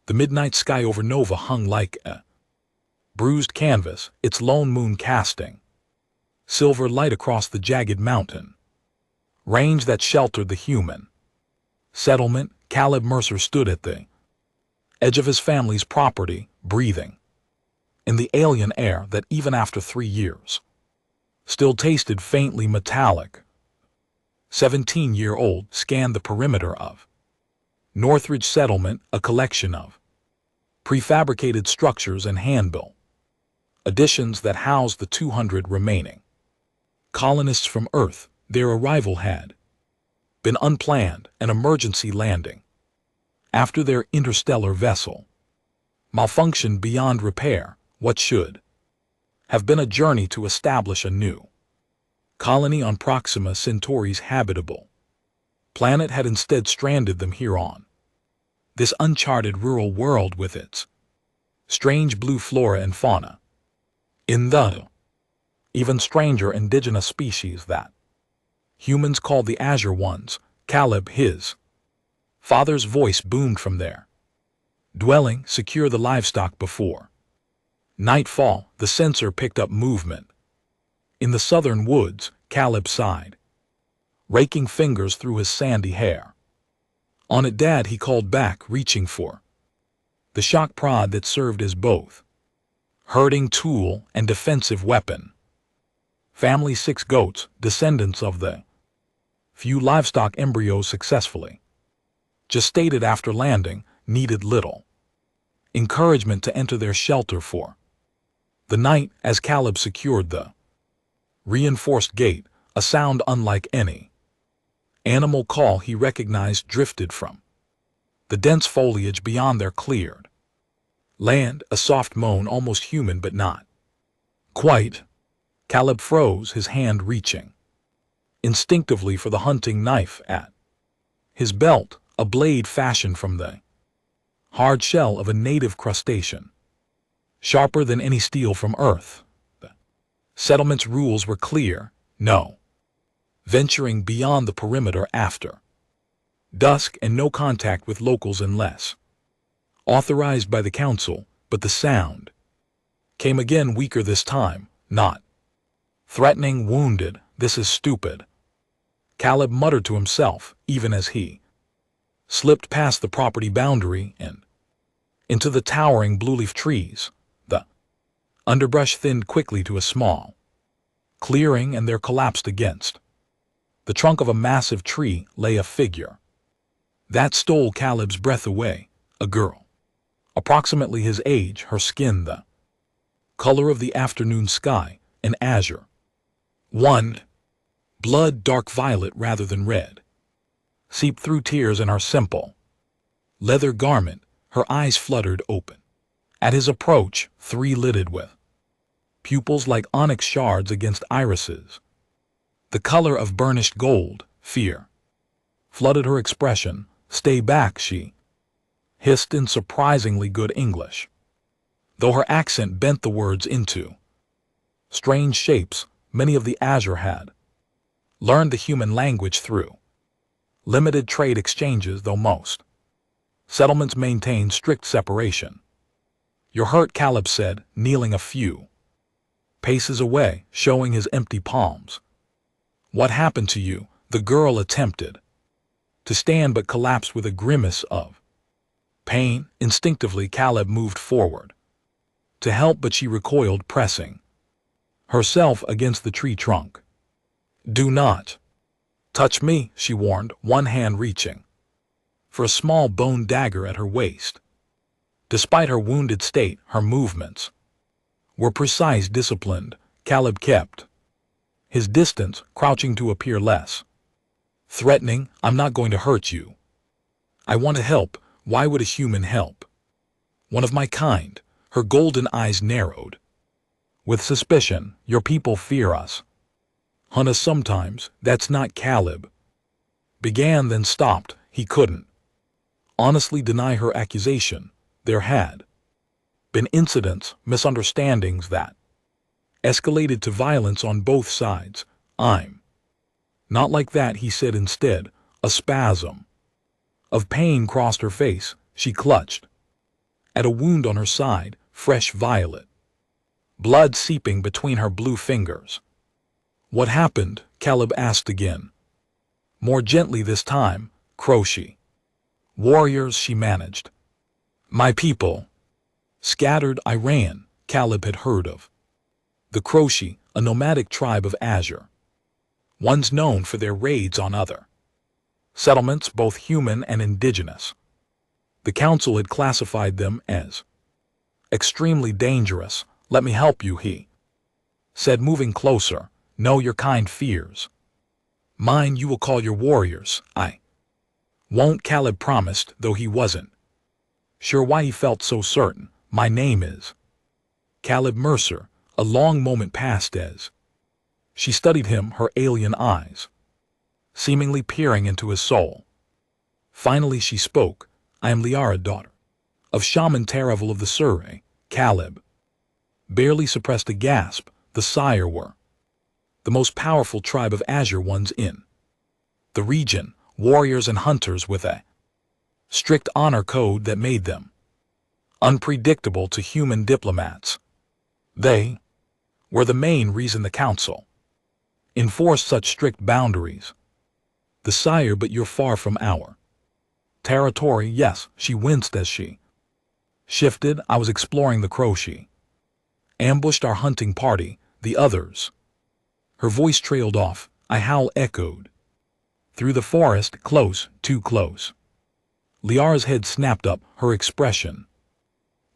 The midnight sky over Nova hung like a bruised canvas, its lone moon casting silver light across the jagged mountain range that sheltered the human settlement. Caleb Mercer stood at the edge of his family's property, breathing in the alien air that, even after 3 years, still tasted faintly metallic. 17-year-old scanned the perimeter of Northridge Settlement, a collection of prefabricated structures and hand-built additions that housed the 200 remaining colonists from Earth. Their arrival had been unplanned, an emergency landing after their interstellar vessel malfunctioned beyond repair. What should have been a journey to establish a new colony on Proxima Centauri's habitable planet had instead stranded them here on this uncharted rural world with its strange blue flora and fauna. In the even stranger indigenous species that humans called the Azure Ones, Caleb, his father's voice boomed from their dwelling. Secure the livestock before nightfall. The sensor picked up movement in the southern woods. Caleb sighed, raking fingers through his sandy hair. On it, Dad, he called back, reaching for the shock prod that served as both herding tool and defensive weapon. Family 6 goats, descendants of the few livestock embryos successfully gestated after landing, needed little encouragement to enter their shelter for the night. As Caleb secured the reinforced gate, a sound unlike any animal call he recognized drifted from the dense foliage beyond their cleared land, a soft moan, almost human but not quite. Caleb froze, his hand reaching instinctively for the hunting knife at his belt, a blade fashioned from the hard shell of a native crustacean, sharper than any steel from Earth. The settlement's rules were clear: no venturing beyond the perimeter after dusk, and no contact with locals unless authorized by the council. But the sound came again, weaker this time, not threatening. Wounded, this is stupid, Caleb muttered to himself, even as he slipped past the property boundary and into the towering blue-leaf trees. The underbrush thinned quickly to a small clearing, and there, collapsed against the trunk of a massive tree, lay a figure that stole Caleb's breath away. A girl, approximately his age, her skin the color of the afternoon sky, an azure one, blood dark violet rather than red, seeped through tears in her simple leather garment. Her eyes fluttered open at his approach, 3-lidded with pupils like onyx shards against irises the color of burnished gold. Fear flooded her expression. Stay back, she hissed in surprisingly good English, though her accent bent the words into strange shapes. Many of the Azure had learned the human language through limited trade exchanges, though most settlements maintained strict separation. You're hurt, Caleb said, kneeling a few paces away, showing his empty palms. What happened to you? The girl attempted to stand but collapsed with a grimace of pain. Instinctively, Caleb moved forward to help, but she recoiled, pressing herself against the tree trunk. Do not touch me, she warned, one hand reaching for a small bone dagger at her waist. Despite her wounded state, her movements were precise, disciplined. Caleb kept his distance, crouching to appear less threatening. I'm not going to hurt you. I want to help. Why would a human help one of my kind? Her golden eyes narrowed with suspicion. Your people fear us. Hunt us sometimes. That's not. Caleb began, then stopped. He couldn't honestly deny her accusation. There had been incidents, misunderstandings that escalated to violence on both sides. I'm not like that, he said instead. A spasm of pain crossed her face. She clutched at a wound on her side, fresh violet. Blood seeping between her blue fingers. What happened? Caleb asked again. More gently this time, Croce. Warriors, she managed. My people. Scattered Iran, Caleb had heard of. The Croce, a nomadic tribe of Azure. Ones known for their raids on other settlements, both human and indigenous. The council had classified them as extremely dangerous. Let me help you, he said, moving closer. Know your kind fears. Mine you will call your warriors. I won't, Caleb promised, though he wasn't sure why he felt so certain. My name is Caleb Mercer. A long moment passed as she studied him, her alien eyes seemingly peering into his soul. Finally she spoke. I am Liara, daughter of Shaman Taravel of the Surrey. Caleb barely suppressed a gasp. The sire were the most powerful tribe of Azure ones in the region, warriors and hunters with a strict honor code that made them unpredictable to human diplomats. They were the main reason the council enforced such strict boundaries. The sire, but you're far from our territory. Yes, she winced as she shifted. I was exploring the Croce. Ambushed our hunting party, the others. Her voice trailed off. A howl echoed through the forest, close, too close. Liara's head snapped up, her expression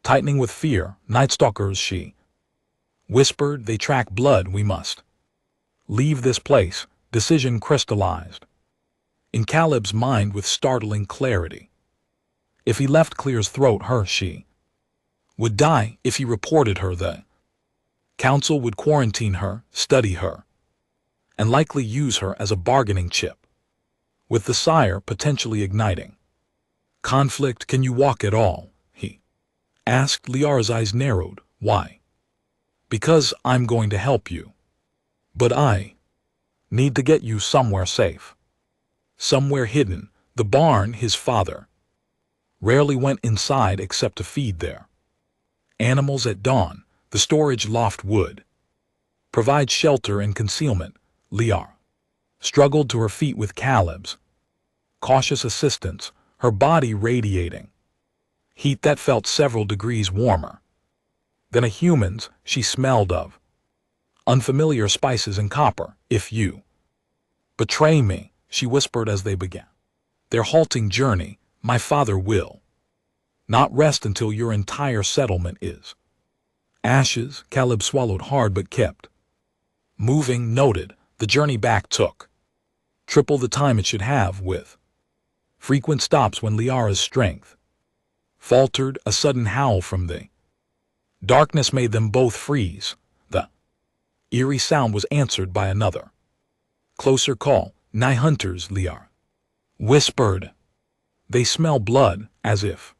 tightening with fear. Night Stalkers, she whispered. They track blood. We must leave this place. Decision crystallized in Caleb's mind with startling clarity. If he left Clear's throat, she would die. If he reported her, the council would quarantine her, study her, and likely use her as a bargaining chip, with the sire potentially igniting conflict. Can you walk at all? He asked. Liara's eyes narrowed. Why? Because I'm going to help you. But I need to get you somewhere safe. Somewhere hidden. The barn his father rarely went inside except to feed their animals at dawn. The storage loft would provide shelter and concealment. Liara struggled to her feet with Caleb's cautious assistance, her body radiating heat that felt several degrees warmer than a human's. She smelled of unfamiliar spices and copper. If you betray me, she whispered as they began their halting journey, my father will not rest until your entire settlement is ashes. Caleb swallowed hard but kept moving. Noted. The journey back took triple the time it should have, with frequent stops when Liara's strength faltered. A sudden howl from the darkness made them both freeze. The eerie sound was answered by another closer call. Night hunters, Liara whispered. They smell blood. As if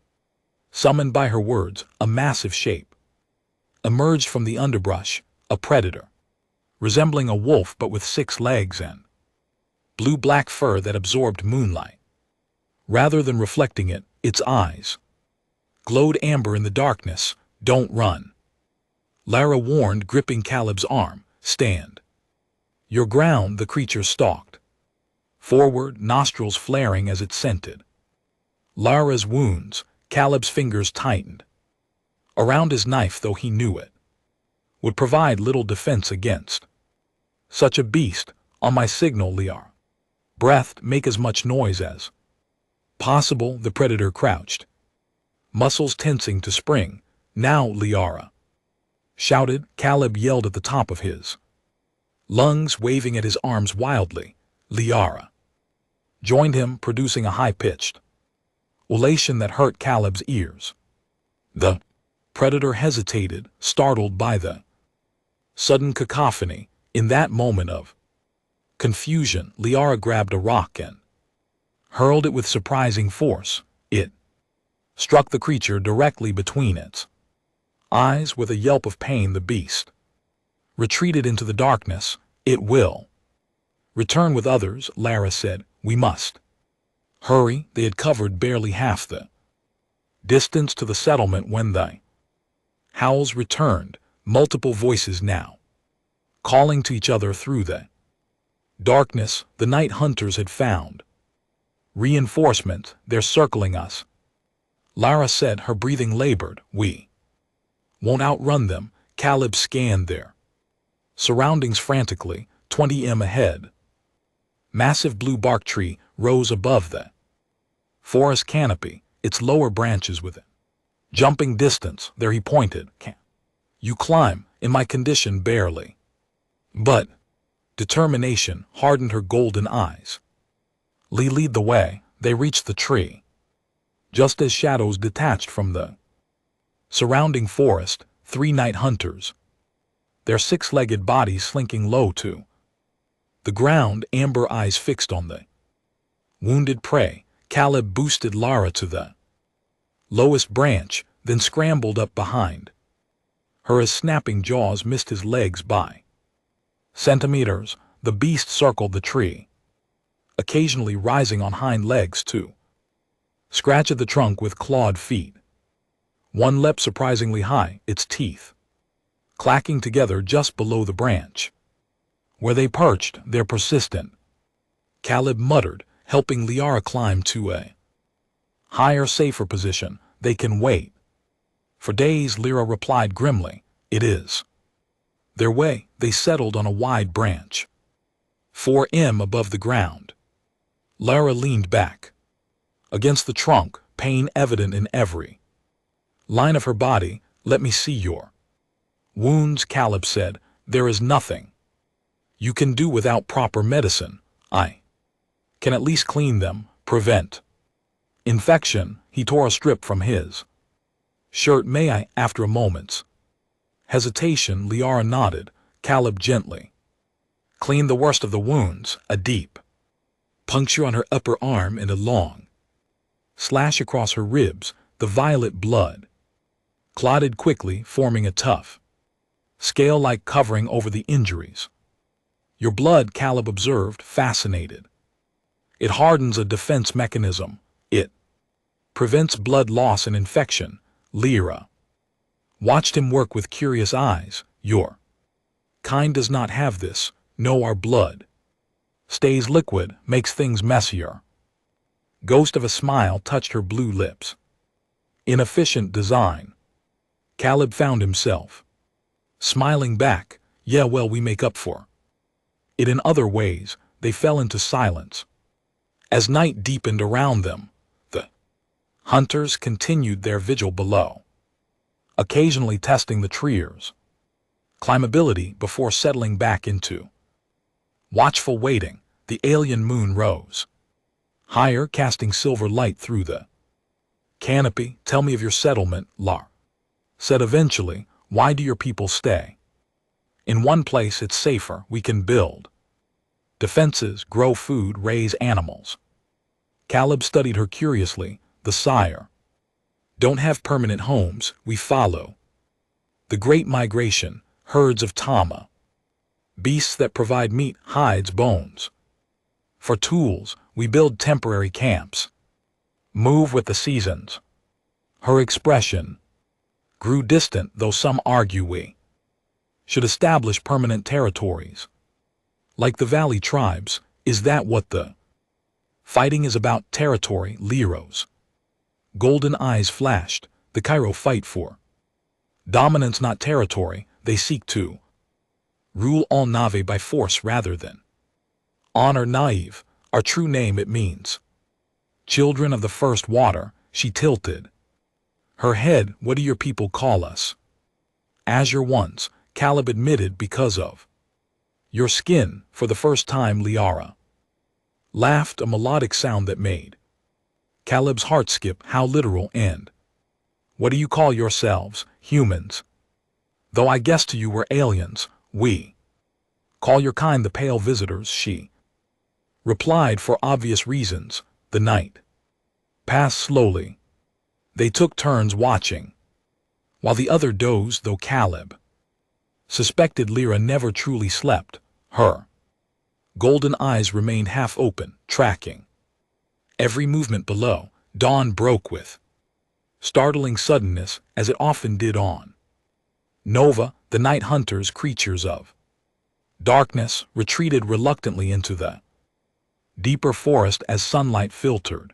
summoned by her words, a massive shape emerged from the underbrush, a predator resembling a wolf but with 6 legs and blue-black fur that absorbed moonlight rather than reflecting it. Its eyes glowed amber in the darkness. Don't run, Lara warned, gripping Caleb's arm. Stand your ground. The creature stalked forward, nostrils flaring as it scented Lara's wounds. Caleb's fingers tightened around his knife, though he knew it would provide little defense against such a beast. On my signal, Liara breathed. Make as much noise as possible. The predator crouched, muscles tensing to spring. Now, Liara shouted. Caleb yelled at the top of his lungs, waving at his arms wildly. Liara joined him, producing a high-pitched ululation that hurt Caleb's ears. The predator hesitated, startled by the sudden cacophony. In that moment of confusion, Liara grabbed a rock and hurled it with surprising force. It struck the creature directly between its eyes. With a yelp of pain, the beast retreated into the darkness. It will return with others, Lara said. We must hurry. They had covered barely half the Distance to the settlement when the howls returned, multiple voices now, calling to each other through the darkness. The night hunters had found reinforcement. They're circling us. Lara said, her breathing labored. We won't outrun them. Caleb scanned their surroundings frantically. 20 m ahead. Massive blue bark tree rose above the forest canopy, its lower branches within jumping distance. There he pointed. Can you climb? In my condition, barely. But determination hardened her golden eyes. Lead the way. They reached the tree. Just as shadows detached from the surrounding forest, 3 night hunters, their 6-legged bodies slinking low to the ground, amber eyes fixed on the wounded prey. Caleb boosted Lara to the lowest branch, then scrambled up behind her as snapping jaws missed his legs by centimeters. The beast circled the tree, occasionally rising on hind legs to scratch at the trunk with clawed feet. One leapt surprisingly high, its teeth clacking together just below the branch. Where they perched, they're persistent, Caleb muttered, helping Liara climb to a higher, safer position. They can wait. For days, Lyra replied grimly. It is their way. They settled on a wide branch, 4 m above the ground. Lara leaned back against the trunk, pain evident in every line of her body. Let me see your wounds, Caleb said. There is nothing you can do without proper medicine. I can at least clean them, prevent infection. He tore a strip from his shirt. May I? After a moment's hesitation, Liara nodded. Caleb gently cleaned the worst of the wounds, a deep puncture on her upper arm and a long slash across her ribs. The violet blood clotted quickly, forming a tough, scale-like covering over the injuries. Your blood, Caleb observed, fascinated. It hardens a defense mechanism. It prevents blood loss and infection. Lyra watched him work with curious eyes. Your kind does not have this. No, our blood stays liquid, makes things messier. Ghost of a smile touched her blue lips. Inefficient design. Caleb found himself smiling back. Yeah, well, we make up for it in other ways. They fell into silence. As night deepened around them, the hunters continued their vigil below, occasionally testing the tree's climbability before settling back into watchful waiting. The alien moon rose higher, casting silver light through the canopy. Tell me of your settlement, Lar said eventually. Why do your people stay in one place? It's safer. We can build defenses, grow food, raise animals. Caleb studied her curiously. The sire don't have permanent homes. We follow the Great Migration, herds of Tama, beasts that provide meat, hides, bones. For tools, we build temporary camps. Move with the seasons. Her expression grew distant, though some argue we should establish permanent territories. Like the valley tribes. Is that what the fighting is about? Territory. Lyra's golden eyes flashed. The Cairo fight for dominance, not territory. They seek to rule all Nave by force rather than honor. Naive, our true name, it means children of the first water. She tilted her head. What do your people call us? Azure ones, Caleb admitted, because of your skin. For the first time, Liara laughed, a melodic sound that made Caleb's heart skip. How literal. And what do you call yourselves? Humans. Though I guess to you we're aliens. We call your kind the pale visitors, she replied, for obvious reasons. The night passed slowly. They took turns watching, while the other dozed, though Caleb suspected Lyra never truly slept. Her golden eyes remained half open, tracking every movement below. Dawn broke with startling suddenness as it often did on Nova, the night hunters, creatures of darkness, retreated reluctantly into the deeper forest as sunlight filtered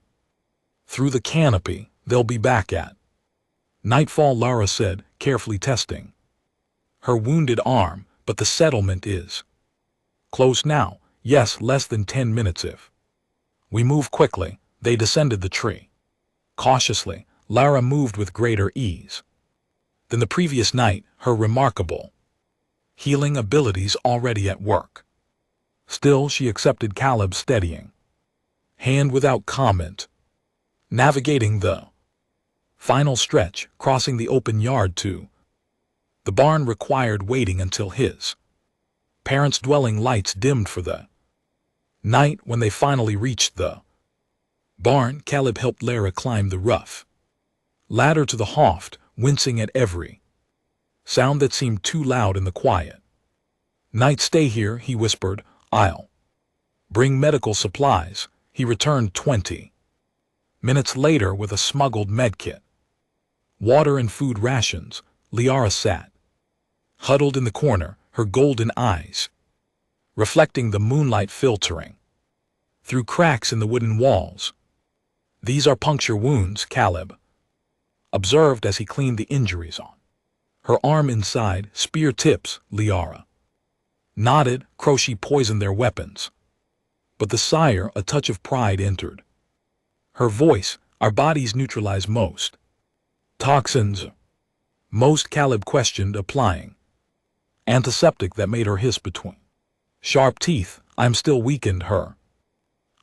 through the canopy. They'll be back at nightfall, Lara said, carefully testing her wounded arm, but the settlement is close now. Yes, less than 10 minutes if we move quickly. They descended the tree. Cautiously, Lara moved with greater ease than the previous night, her remarkable healing abilities already at work. Still, she accepted Caleb's steadying hand without comment. Navigating the final stretch, crossing the open yard to the barn required waiting until his parents' dwelling lights dimmed for the night. When they finally reached the barn, Caleb helped Lara climb the rough ladder to the loft, wincing at every sound that seemed too loud in the quiet night. Stay here, he whispered. I'll bring medical supplies. He returned 20 minutes later with a smuggled medkit, water and food rations. Liara sat huddled in the corner, her golden eyes reflecting the moonlight filtering through cracks in the wooden walls. These are puncture wounds, Caleb observed as he cleaned the injuries on her arm inside spear tips. Liara nodded. Crochet poisoned their weapons. But the sire, a touch of pride entered her voice. Our bodies neutralize most toxins. Most, Caleb questioned, applying antiseptic that made her hiss between sharp teeth. I'm still weakened. Her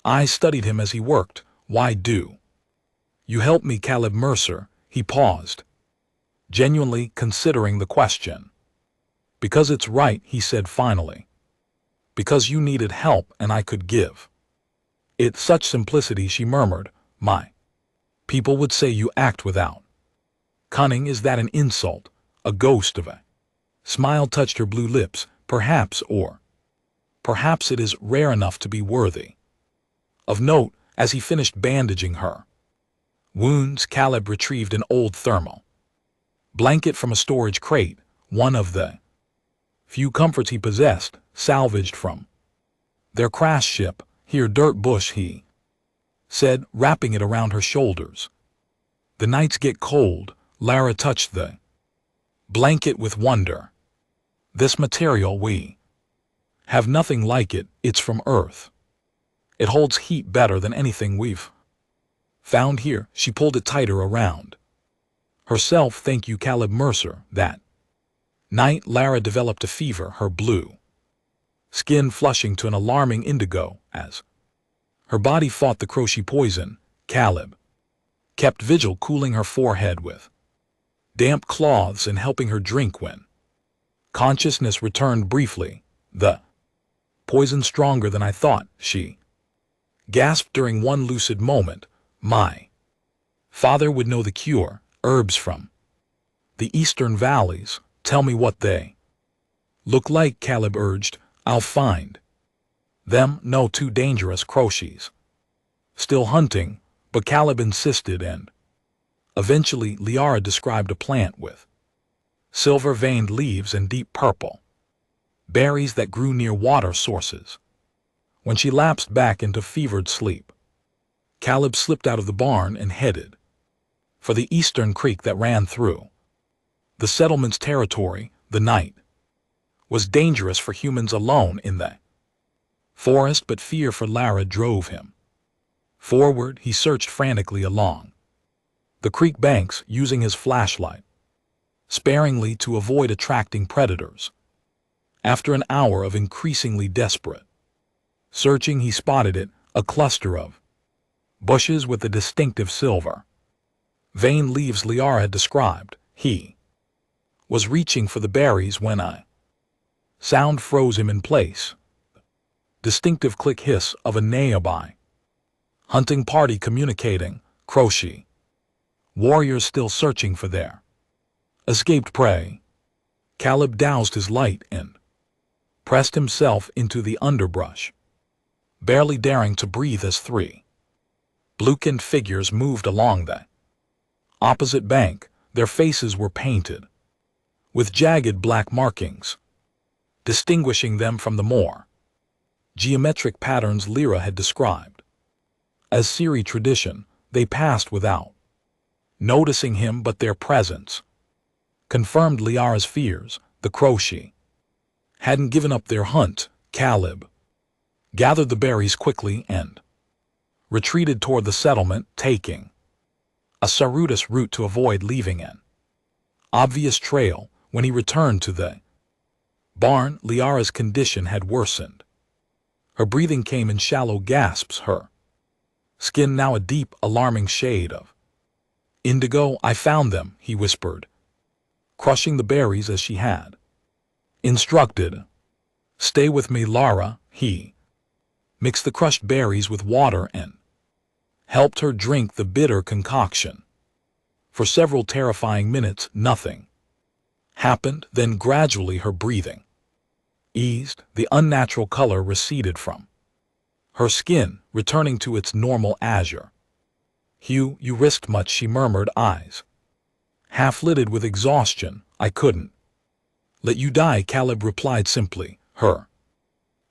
eyes studied him as he worked. Why do you help me, Caleb Mercer? He paused, genuinely considering the question. Because it's right, he said finally. Because you needed help and I could give it. Such simplicity, she murmured. My people would say you act without cunning. Is that an insult? A ghost of a smile touched her blue lips. Perhaps, or perhaps it is rare enough to be worthy of note. As he finished bandaging her wounds, Caleb retrieved an old thermal blanket from a storage crate, one of the few comforts he possessed, salvaged from their crash ship. Here, Dirt Bush, he said, wrapping it around her shoulders. The nights get cold. Lara touched the blanket with wonder. This material, we have nothing like it. It's from Earth. It holds heat better than anything we've found here. She pulled it tighter around herself. Thank you, Caleb Mercer. That night, Lara developed a fever, her blue skin flushing to an alarming indigo as her body fought the crochet poison. Caleb kept vigil, cooling her forehead with damp cloths and helping her drink. When consciousness returned briefly, the poison stronger than I thought, she gasped during one lucid moment. My father would know the cure. Herbs from the eastern valleys. Tell me what they look like, Caleb urged. I'll find them. No, too dangerous. Crochets still hunting, but Caleb insisted, and eventually Liara described a plant with silver-veined leaves and deep purple berries that grew near water sources. When she lapsed back into fevered sleep, Caleb slipped out of the barn and headed for the eastern creek that ran through the settlement's territory. The night was dangerous for humans alone in the forest, but fear for Lara drove him forward. He searched frantically along the creek banks, using his flashlight sparingly to avoid attracting predators. After an hour of increasingly desperate searching, he spotted it, a cluster of bushes with the distinctive silver veined leaves Liara had described. He was reaching for the berries when a sound froze him in place. Distinctive click hiss of a nearby hunting party communicating. Crochet warriors still searching for their escaped prey. Caleb doused his light and pressed himself into the underbrush, barely daring to breathe as three blue-skinned figures moved along the Opposite bank, their faces were painted, with jagged black markings, distinguishing them from the more geometric patterns Lyra had described. As Ciri tradition, they passed without noticing him, but their presence confirmed Liara's fears. The Kroshi hadn't given up their hunt. Caleb gathered the berries quickly and retreated toward the settlement, taking a circuitous route to avoid leaving an obvious trail. When he returned to the barn, Liara's condition had worsened. Her breathing came in shallow gasps, her skin now a deep, alarming shade of indigo. I found them, he whispered, crushing the berries as she had instructed. Stay with me, Lara. He mixed the crushed berries with water and helped her drink the bitter concoction. For several terrifying minutes, nothing happened. Then gradually her breathing eased, the unnatural color receded from her skin, returning to its normal azure hue. You risked much, she murmured, eyes half-lidded with exhaustion. I couldn't let you die, Caleb replied simply. Her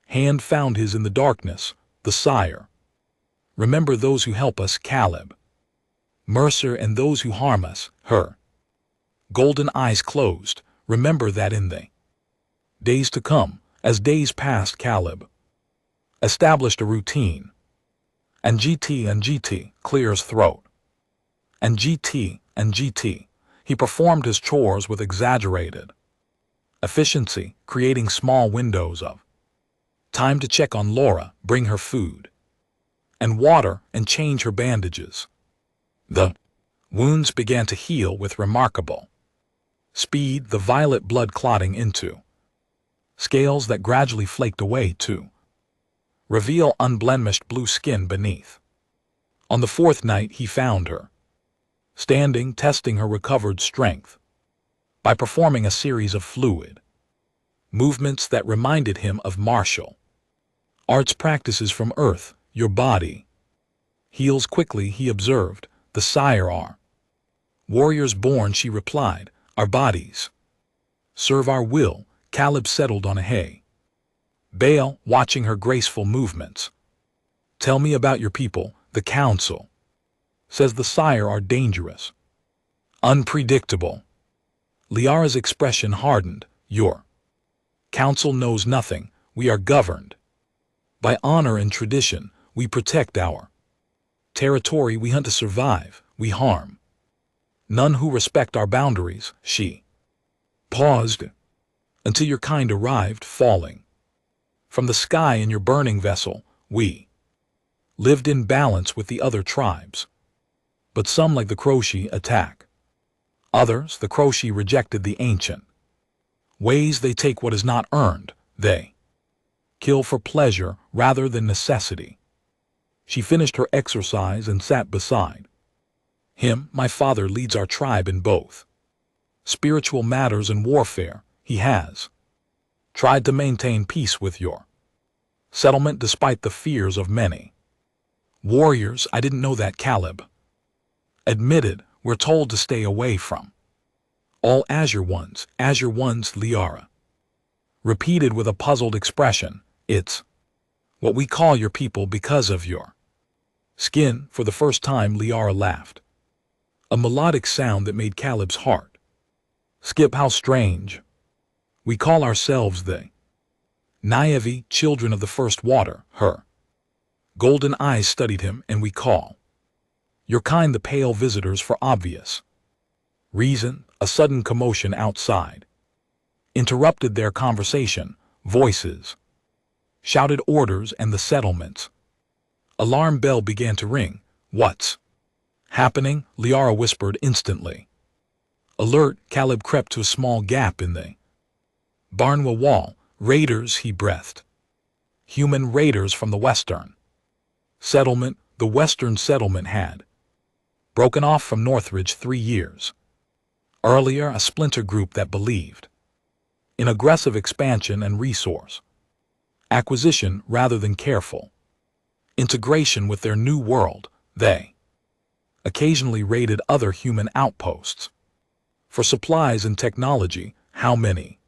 hand found his in the darkness. The sire. Remember those who help us, Caleb Mercer, and those who harm us. Her golden eyes closed. Remember that in the days to come. As days passed, Caleb established a routine. And GT, clear his throat. And GT. He performed his chores with exaggerated efficiency, creating small windows of time to check on Laura, bring her food and water, and change her bandages. The wounds began to heal with remarkable speed, the violet blood clotting into scales that gradually flaked away to reveal unblemished blue skin beneath. On the fourth night he found her standing, testing her recovered strength by performing a series of fluid movements that reminded him of martial arts practices from Earth. Your body heals quickly, he observed. The sire are warriors born, she replied. Our bodies serve our will. Caleb settled on a hay bale, watching her graceful movements. Tell me about your people. The council says the sire are dangerous, unpredictable. Liara's expression hardened. Your council knows nothing. We are governed by honor and tradition. We protect our territory. We hunt to survive. We harm none who respect our boundaries. She paused. Until your kind arrived, falling from the sky in your burning vessel. We lived in balance with the other tribes. But some, like the Kroshi, attack others. The Kroshi rejected the ancient ways. They take what is not earned. They kill for pleasure rather than necessity. She finished her exercise and sat beside him. My father leads our tribe in both spiritual matters and warfare. He has tried to maintain peace with your settlement despite the fears of many warriors. I didn't know that, Caleb admitted. We're told to stay away from all Azure Ones. Azure Ones, Liara repeated with a puzzled expression. It's what we call your people because of your skin. For the first time, Liara laughed, a melodic sound that made Caleb's heart skip. How strange. We call ourselves the Na'vi, children of the first water. Her golden eyes studied him. And we call your kind the pale visitors for obvious reason. A sudden commotion outside interrupted their conversation. Voices shouted orders, and the settlement's alarm bell began to ring. What's happening? Liara whispered instantly. Alert. Caleb crept to a small gap in the barnwa wall. Raiders, he breathed. Human raiders from the western settlement. The western settlement had broken off from Northridge 3 years earlier, a splinter group that believed in aggressive expansion and resource acquisition rather than careful integration with their new world. They occasionally raided other human outposts. For supplies and technology, how many?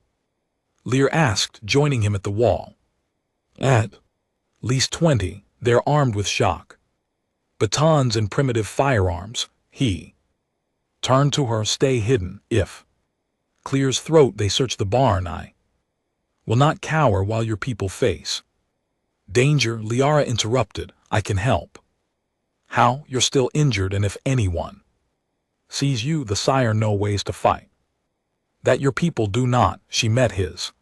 Lear asked, joining him at the wall. At least 20, they're armed with shock batons and primitive firearms. He turned to her. Stay hidden. If clears throat, they search the barn. I will not cower while your people face danger. Liara interrupted. I can help. How? You're still injured, and if anyone sees you, the sire know ways to fight. That your people do not. She met his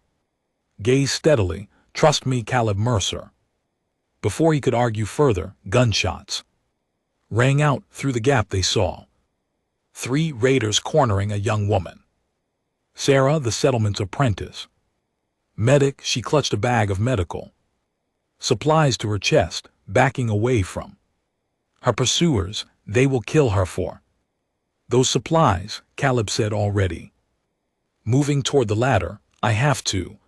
gaze steadily. Trust me, Caleb Mercer. Before he could argue further, gunshots rang out. Through the gap they saw 3 raiders cornering a young woman. Sarah, the settlement's apprentice. Medic, she clutched a bag of medical supplies to her chest, backing away from her pursuers. They will kill her for those supplies, Caleb said, already moving toward the ladder. I have to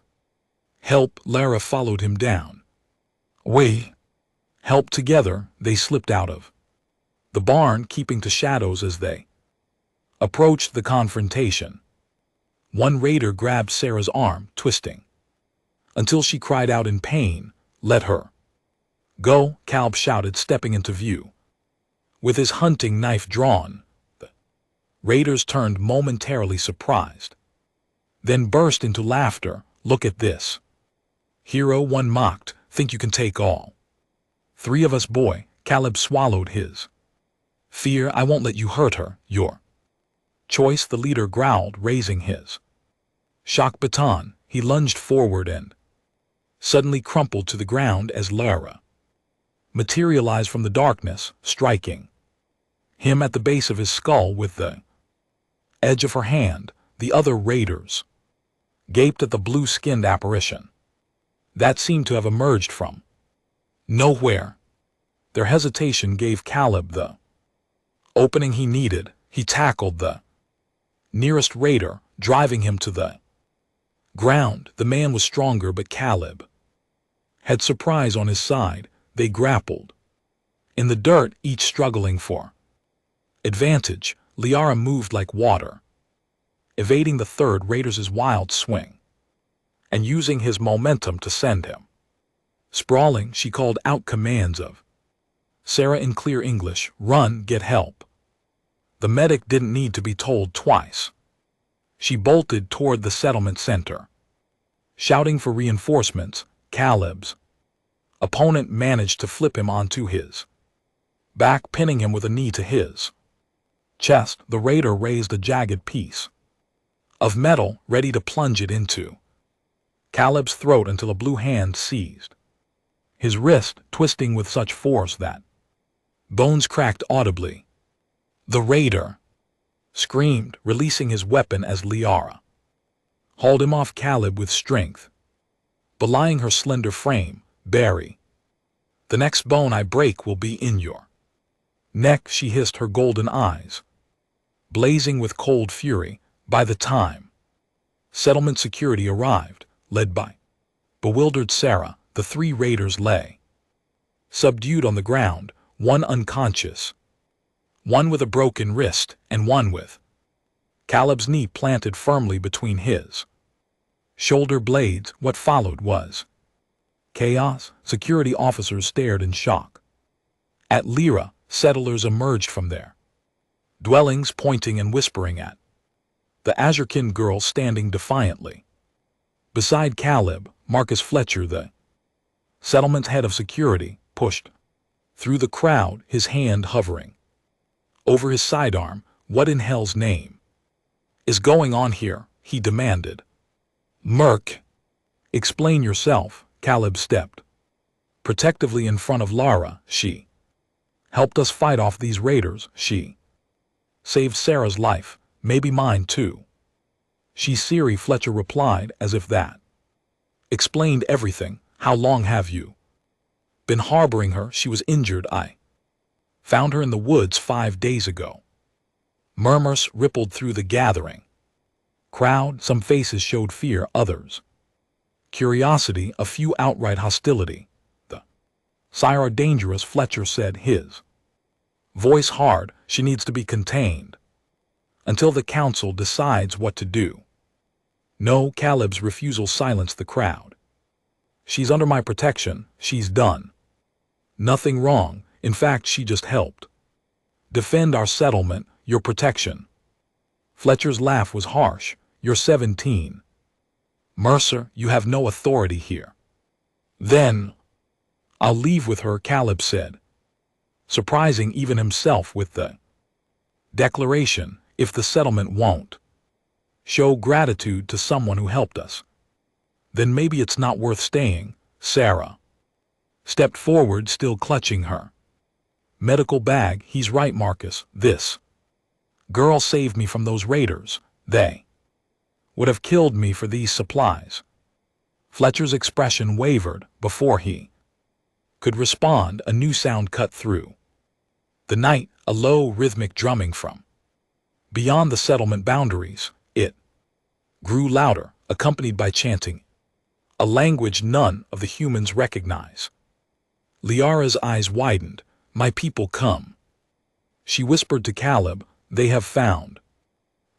help. Lara followed him down. We helped together. They slipped out of the barn, keeping to shadows as they approached the confrontation. One raider grabbed Sarah's arm, twisting until she cried out in pain. Let her go, Caleb shouted, stepping into view. With his hunting knife drawn, the raiders turned, momentarily surprised, then burst into laughter. Look at this. Hero, one mocked. Think you can take all 3 of us, boy? Caleb swallowed his fear. I won't let you hurt her. Your choice, the leader growled, raising his shock baton. He lunged forward and suddenly crumpled to the ground as Lara materialized from the darkness, striking him at the base of his skull with the edge of her hand. The other raiders gaped at the blue-skinned apparition that seemed to have emerged from nowhere. Their hesitation gave Caleb the opening he needed. He tackled the nearest raider, driving him to the ground. The man was stronger, but Caleb had surprise on his side. They grappled in the dirt, each struggling for advantage. Liara moved like water, evading the third raider's wild swing and using his momentum to send him sprawling. She called out commands of Sarah in clear English. Run, get help. The medic didn't need to be told twice. She bolted toward the settlement center, shouting for reinforcements. Caleb's opponent managed to flip him onto his back, pinning him with a knee to his chest. The raider raised a jagged piece of metal, ready to plunge it into Caleb's throat until a blue hand seized his wrist, twisting with such force that bones cracked audibly. The raider screamed, releasing his weapon as Liara hauled him off Caleb with strength, belying her slender frame. Barry, the next bone I break will be in your neck, she hissed, her golden eyes blazing with cold fury. By the time settlement security arrived, led by bewildered Sarah, the 3 raiders lay subdued on the ground, one unconscious, one with a broken wrist, and one with Caleb's knee planted firmly between his shoulder blades. What followed was chaos. Security officers stared in shock at Lyra. Settlers emerged from their dwellings, pointing and whispering at the Azurkin girl standing defiantly beside Caleb. Marcus Fletcher, the settlement's head of security, pushed through the crowd, his hand hovering over his sidearm. What in hell's name is going on here? He demanded. Merc, explain yourself. Caleb stepped protectively in front of Lara. She helped us fight off these raiders. She saved Sarah's life, maybe mine too. She, Siri, Fletcher replied, as if that explained everything. How long have you been harboring her? She was injured. I found her in the woods 5 days ago. Murmurs rippled through the gathering crowd. Some faces showed fear, others curiosity, a few outright hostility. The sire are dangerous, Fletcher said, his Voice hard, she needs to be contained. Until the council decides what to do. No, Caleb's refusal silenced the crowd. She's under my protection, she's done. Nothing wrong, in fact she just helped. Defend our settlement, your protection. Fletcher's laugh was harsh. You're 17. Mercer, you have no authority here. Then, I'll leave with her, Caleb said, surprising even himself with the declaration, if the settlement won't show gratitude to someone who helped us. Then maybe it's not worth staying. Sarah stepped forward, still clutching her medical bag. He's right, Marcus. This girl saved me from those raiders. They would have killed me for these supplies. Fletcher's expression wavered. Before he could respond, a new sound cut through the night, a low, rhythmic drumming from beyond the settlement boundaries. It grew louder, accompanied by chanting, a language none of the humans recognize. Liara's eyes widened. My people come. She whispered to Caleb, they have found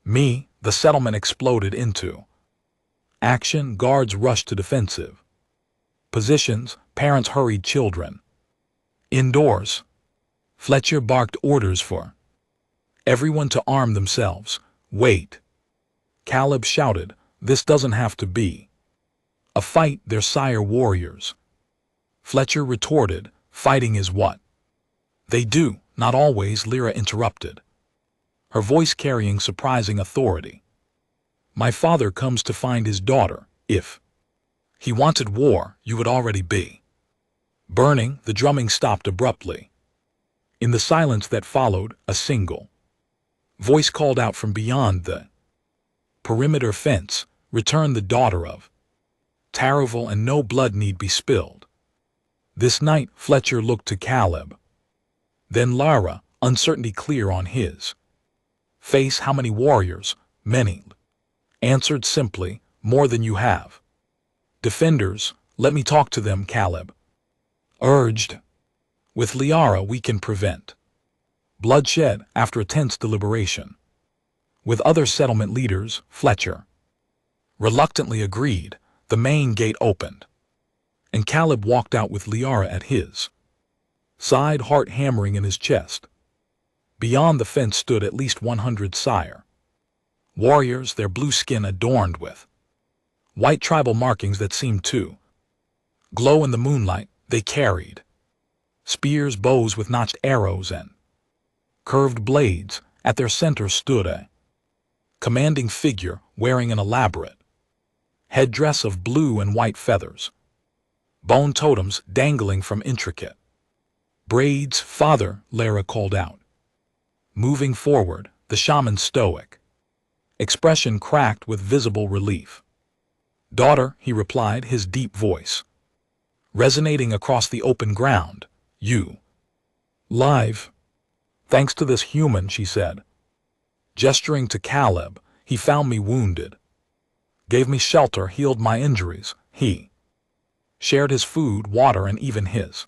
me. The settlement exploded into action. Guards rushed to defensive positions. Parents hurried children indoors. Fletcher barked orders for everyone to arm themselves. Wait. Caleb shouted, this doesn't have to be a fight, they're sire warriors. Fletcher retorted, fighting is what they do, not always. Lyra interrupted, her voice carrying surprising authority. My father comes to find his daughter. If he wanted war, you would already be burning. The drumming stopped abruptly. In the silence that followed, a single voice called out from beyond the perimeter fence, return the daughter of Taravel, and no blood need be spilled. This night, Fletcher looked to Caleb. Then Lara, uncertainty clear on his face. How many warriors? Many. Answered simply, more than you have. Defenders, let me talk to them, Caleb urged. With Liara we can prevent bloodshed. After a tense deliberation with other settlement leaders, Fletcher reluctantly agreed. The main gate opened, and Caleb walked out with Liara at his side, heart hammering in his chest. Beyond the fence stood at least 100 sire warriors, their blue skin adorned with white tribal markings that seemed to glow in the moonlight. They carried spears, bows with notched arrows and curved blades. At their center stood a commanding figure wearing an elaborate headdress of blue and white feathers, bone totems dangling from intricate braids. Father, Lara called out. Moving forward, the shaman's stoic expression cracked with visible relief. Daughter, he replied, his deep voice resonating across the open ground. You live. Thanks to this human, she said, gesturing to Caleb. He found me wounded, gave me shelter, healed my injuries. He shared his food, water, and even his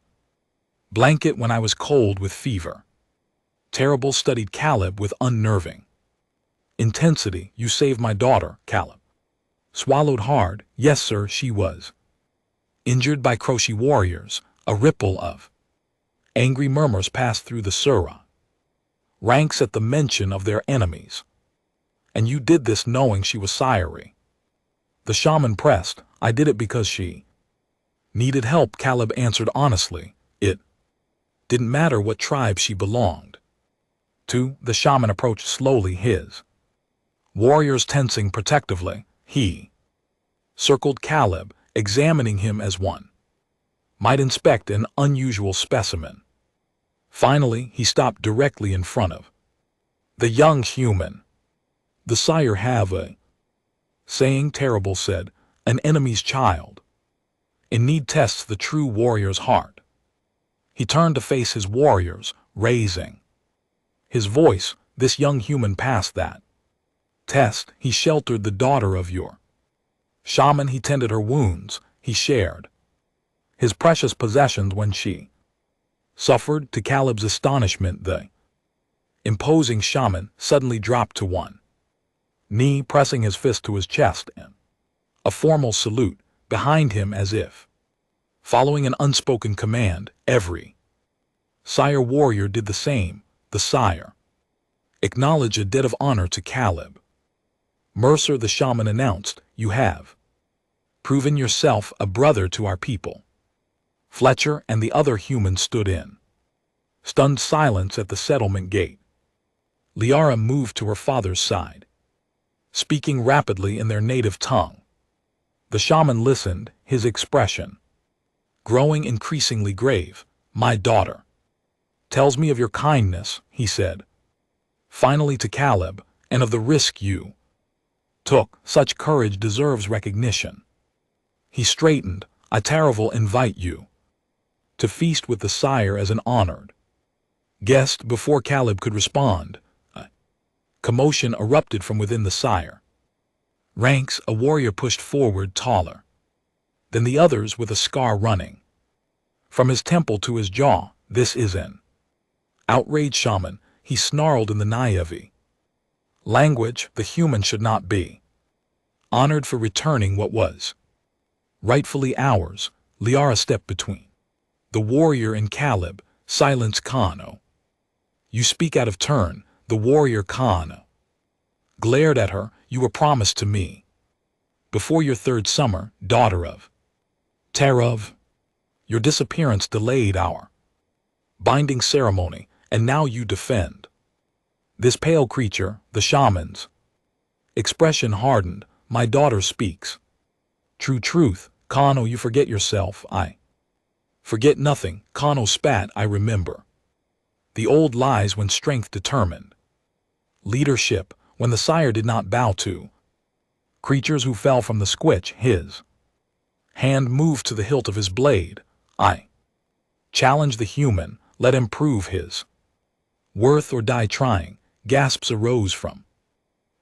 blanket when I was cold with fever. Taravel studied Caleb with unnerving intensity. You saved my daughter, Caleb swallowed hard. Yes, sir, she was injured by Kroshi warriors. A ripple of angry murmurs passed through the Sura ranks at the mention of their enemies. And you did this knowing she was Sire. The shaman pressed. I did it because she needed help, Caleb answered honestly. It didn't matter what tribe she belonged to. The shaman approached slowly, his warriors tensing protectively. He circled Caleb, examining him as one might inspect an unusual specimen. Finally, he stopped directly in front of the young human. The sire have a saying, Taravel said, an enemy's child in need tests the true warrior's heart. He turned to face his warriors, raising his voice. This young human passed that test. He sheltered the daughter of your shaman. He tended her wounds. He shared his precious possessions when she suffered. To Caleb's astonishment, the Imposing shaman suddenly dropped to one knee, pressing his fist to his chest, and a formal salute behind him as if following an unspoken command. Every sire warrior did the same. The sire acknowledged a debt of honor to Caleb. Mercer the shaman announced, "You have proven yourself a brother to our people." Fletcher and the other humans stood in stunned silence at the settlement gate. Liara moved to her father's side, speaking rapidly in their native tongue. The shaman listened, his expression growing increasingly grave. "My daughter tells me of your kindness," he said, finally to Caleb, "and of the risk you took. Such courage deserves recognition." He straightened. "Taravel invite you to feast with the sire as an honored guest." Before Caleb could respond, a commotion erupted from within the sire ranks. A warrior pushed forward, taller than the others, with a scar running from his temple to his jaw. "This is an outraged shaman," he snarled in the Na'vi language. "The human should not be honored for returning what was rightfully ours." Liara stepped between the warrior and Caleb. "Silence, Kano. You speak out of turn." The warrior Kano glared at her. "You were promised to me before your third summer, daughter of Tarav. Your disappearance delayed our binding ceremony, and now you defend this pale creature." The shaman's expression hardened. "My daughter speaks true truth. Kano, you forget yourself." "I forget nothing." Kano spat. "I remember the old lies when strength determined leadership, when the sire did not bow to creatures who fell from the squitch." His hand moved to the hilt of his blade. "I challenge the human. Let him prove his worth or die trying." Gasps arose from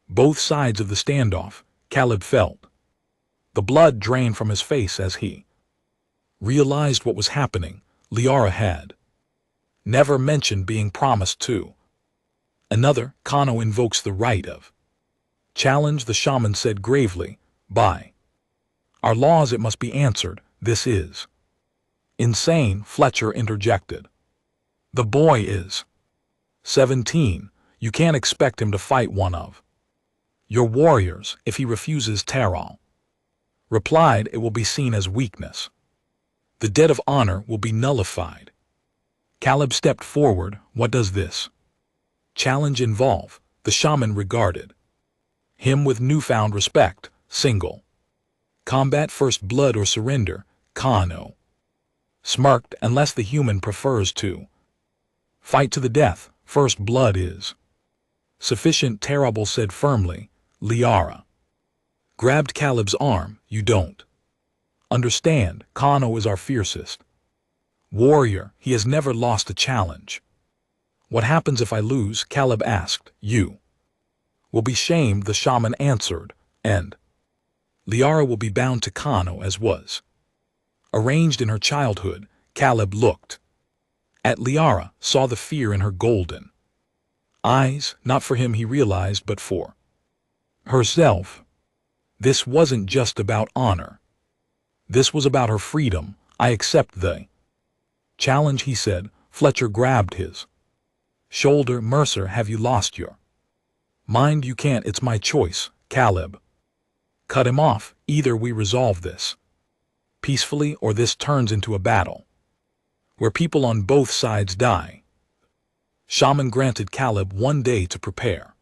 both sides of the standoff. Caleb felt the blood drain from his face as he realized what was happening. Liara had never mentioned being promised to another. "Kano invokes the right of challenge," the shaman said gravely. "By our laws it must be answered." "This is insane," Fletcher interjected. "The boy is 17. You can't expect him to fight one of your warriors. If he refuses," Taral replied, "it will be seen as weakness. The debt of honor will be nullified." Caleb stepped forward. "What does this challenge involve?" The shaman regarded him with newfound respect. "Single combat, first blood, or surrender." Kano smirked. "Unless the human prefers to fight to the death, first blood is sufficient," Terrible said firmly. Liara grabbed Caleb's arm. "You don't understand. Kano is our fiercest warrior. He has never lost a challenge." "What happens if I lose?" Caleb asked. "You will be shamed," the shaman answered, "and Liara will be bound to Kano as was arranged in her childhood." Caleb looked at Liara, saw the fear in her golden eyes, not for him, he realized, but for herself. This wasn't just about honor. This was about her freedom. "I accept the challenge," he said. Fletcher grabbed his shoulder. "Mercer, have you lost your mind? You can't. It's my choice." Caleb cut him off. "Either we resolve this peacefully or this turns into a battle where people on both sides die." Shaman granted Caleb 1 day to prepare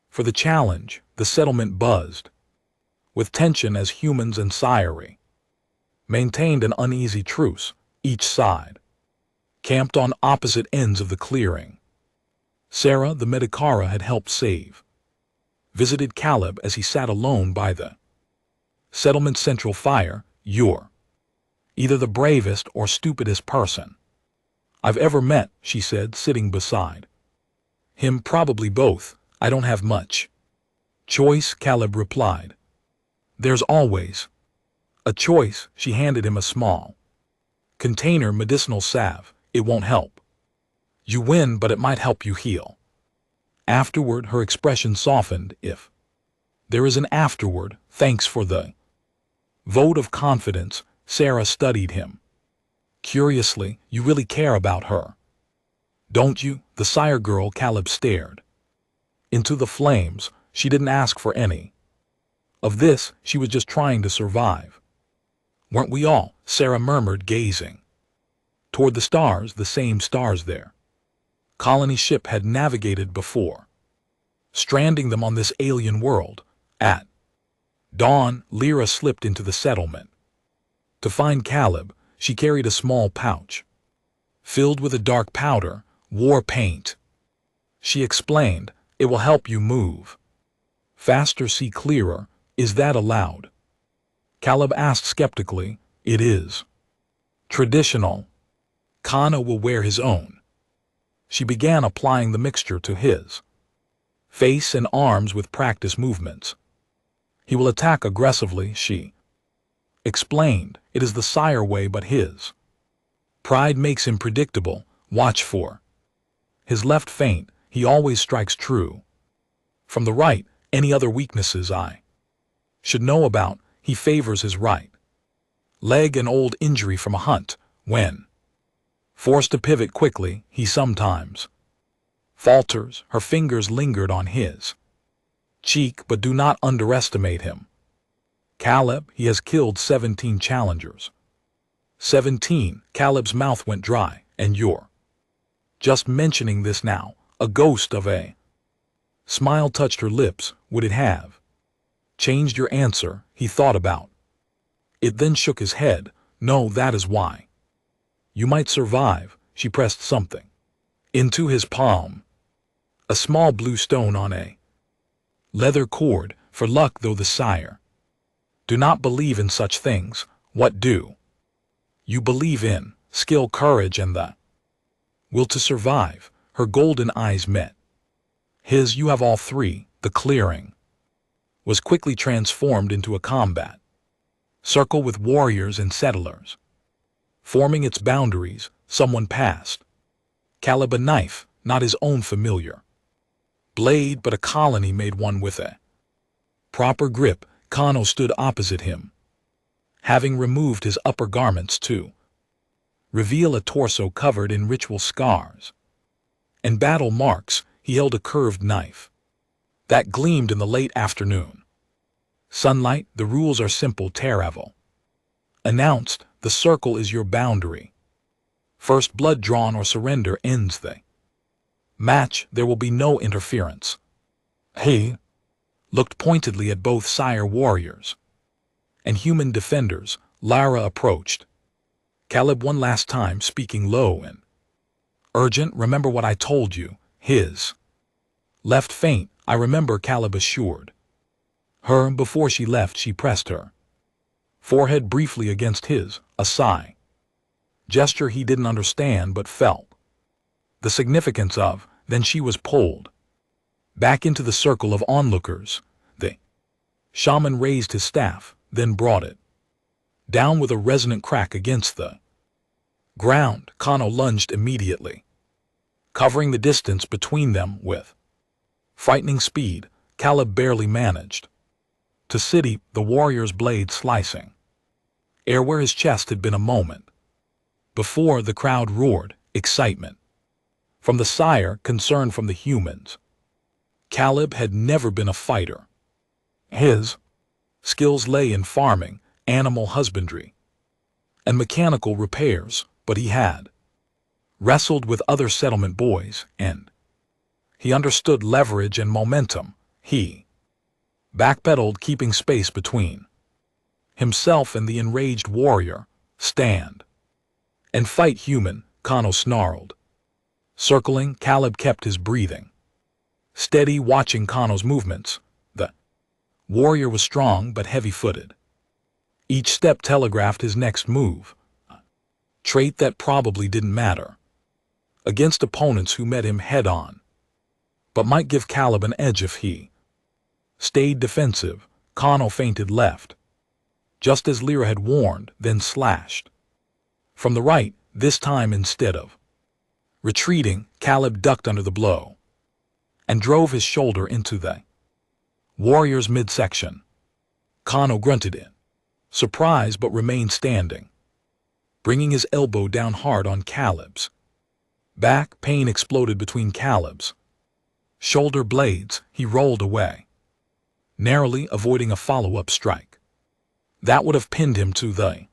for the challenge. The settlement buzzed with tension as humans and Sire maintained an uneasy truce. Each side camped on opposite ends of the clearing. Sarah, the Medikara, had helped save, visited Caleb as he sat alone by the settlement's central fire. "You're either the bravest or stupidest person I've ever met," she said, sitting beside him. "Probably both. I don't have much choice," Caleb replied. "There's always a choice." She handed him a small container medicinal salve. "It won't help you win, but it might help you heal." Afterward, her expression softened. If there is an afterward, thanks for the vote of confidence. Sarah studied him. Curiously, you really care about her, don't you? The sire girl. Caleb stared into the flames. She didn't ask for any of this. She was just trying to survive. Weren't we all? Sarah murmured, gazing toward the stars, the same stars their colony ship had navigated before, stranding them on this alien world. At dawn, Lyra slipped into the settlement. To find Caleb, she carried a small pouch filled with a dark powder, war paint. She explained, "It will help you move faster, see clearer." "Is that allowed?" Caleb asked skeptically. "It is traditional. Kana will wear his own." She began applying the mixture to his face and arms with practice movements. "He will attack aggressively," she explained. "It is the sire way, but his pride makes him predictable. Watch for his left feint. He always strikes true from the right. Any other weaknesses I should know about? He favors his right leg, an old injury from a hunt. When forced to pivot quickly, he sometimes falters." Her fingers lingered on his cheek. "But do not underestimate him, Caleb. He has killed 17 challengers." 17? Caleb's mouth went dry. "And you're just mentioning this now?" A ghost of a smile touched her lips. "Would it have changed your answer?" He thought about it, then shook his head. "No, that is why you might survive." She pressed something into his palm, a small blue stone on a leather cord. "For luck, though the sire do not believe in such things." "What do you believe in?" "Skill, courage, and the will to survive." Her golden eyes met his. "You have all three." The clearing was quickly transformed into a combat circle with warriors and settlers forming its boundaries. Someone passed Caleb a knife, not his own familiar blade, but a colony made one with a proper grip. Kano stood opposite him, having removed his upper garments to reveal a torso covered in ritual scars and battle marks. He held a curved knife that gleamed in the late afternoon sunlight. "The rules are simple," Taravel announced. "The circle is your boundary. First blood drawn or surrender ends the match. There will be no interference." He looked pointedly at both sire warriors and human defenders. Lara approached Caleb one last time, speaking low and urgent. "Remember what I told you." His left feint. "I remember," Caleb assured her. Before she left, she pressed her forehead briefly against his, a sigh gesture he didn't understand but felt the significance of. Then she was pulled back into the circle of onlookers. The shaman raised his staff, then brought it down with a resonant crack against the ground. Kano lunged immediately, covering the distance between them with frightening speed. Caleb barely managed to city the warrior's blade slicing air where his chest had been a moment before. The crowd roared, excitement from the sire, concern from the humans. Caleb had never been a fighter. His skills lay in farming, animal husbandry, and mechanical repairs, but he had wrestled with other settlement boys, and he understood leverage and momentum. He backpedaled, keeping space between himself and the enraged warrior. "Stand and fight, human," Kano snarled. Circling, Caleb kept his breathing steady, watching Kano's movements. The warrior was strong but heavy-footed. Each step telegraphed his next move, a trait that probably didn't matter against opponents who met him head-on, but might give Caleb an edge if he stayed defensive. Kano feinted left, just as Lyra had warned, then slashed from the right. This time, instead of retreating, Caleb ducked under the blow. and drove his shoulder into the warrior's midsection. Kano grunted in surprise but remained standing, bringing his elbow down hard on Caleb's back. Pain exploded between Caleb's shoulder blades. He rolled away, narrowly avoiding a follow-up strike that would have pinned him to the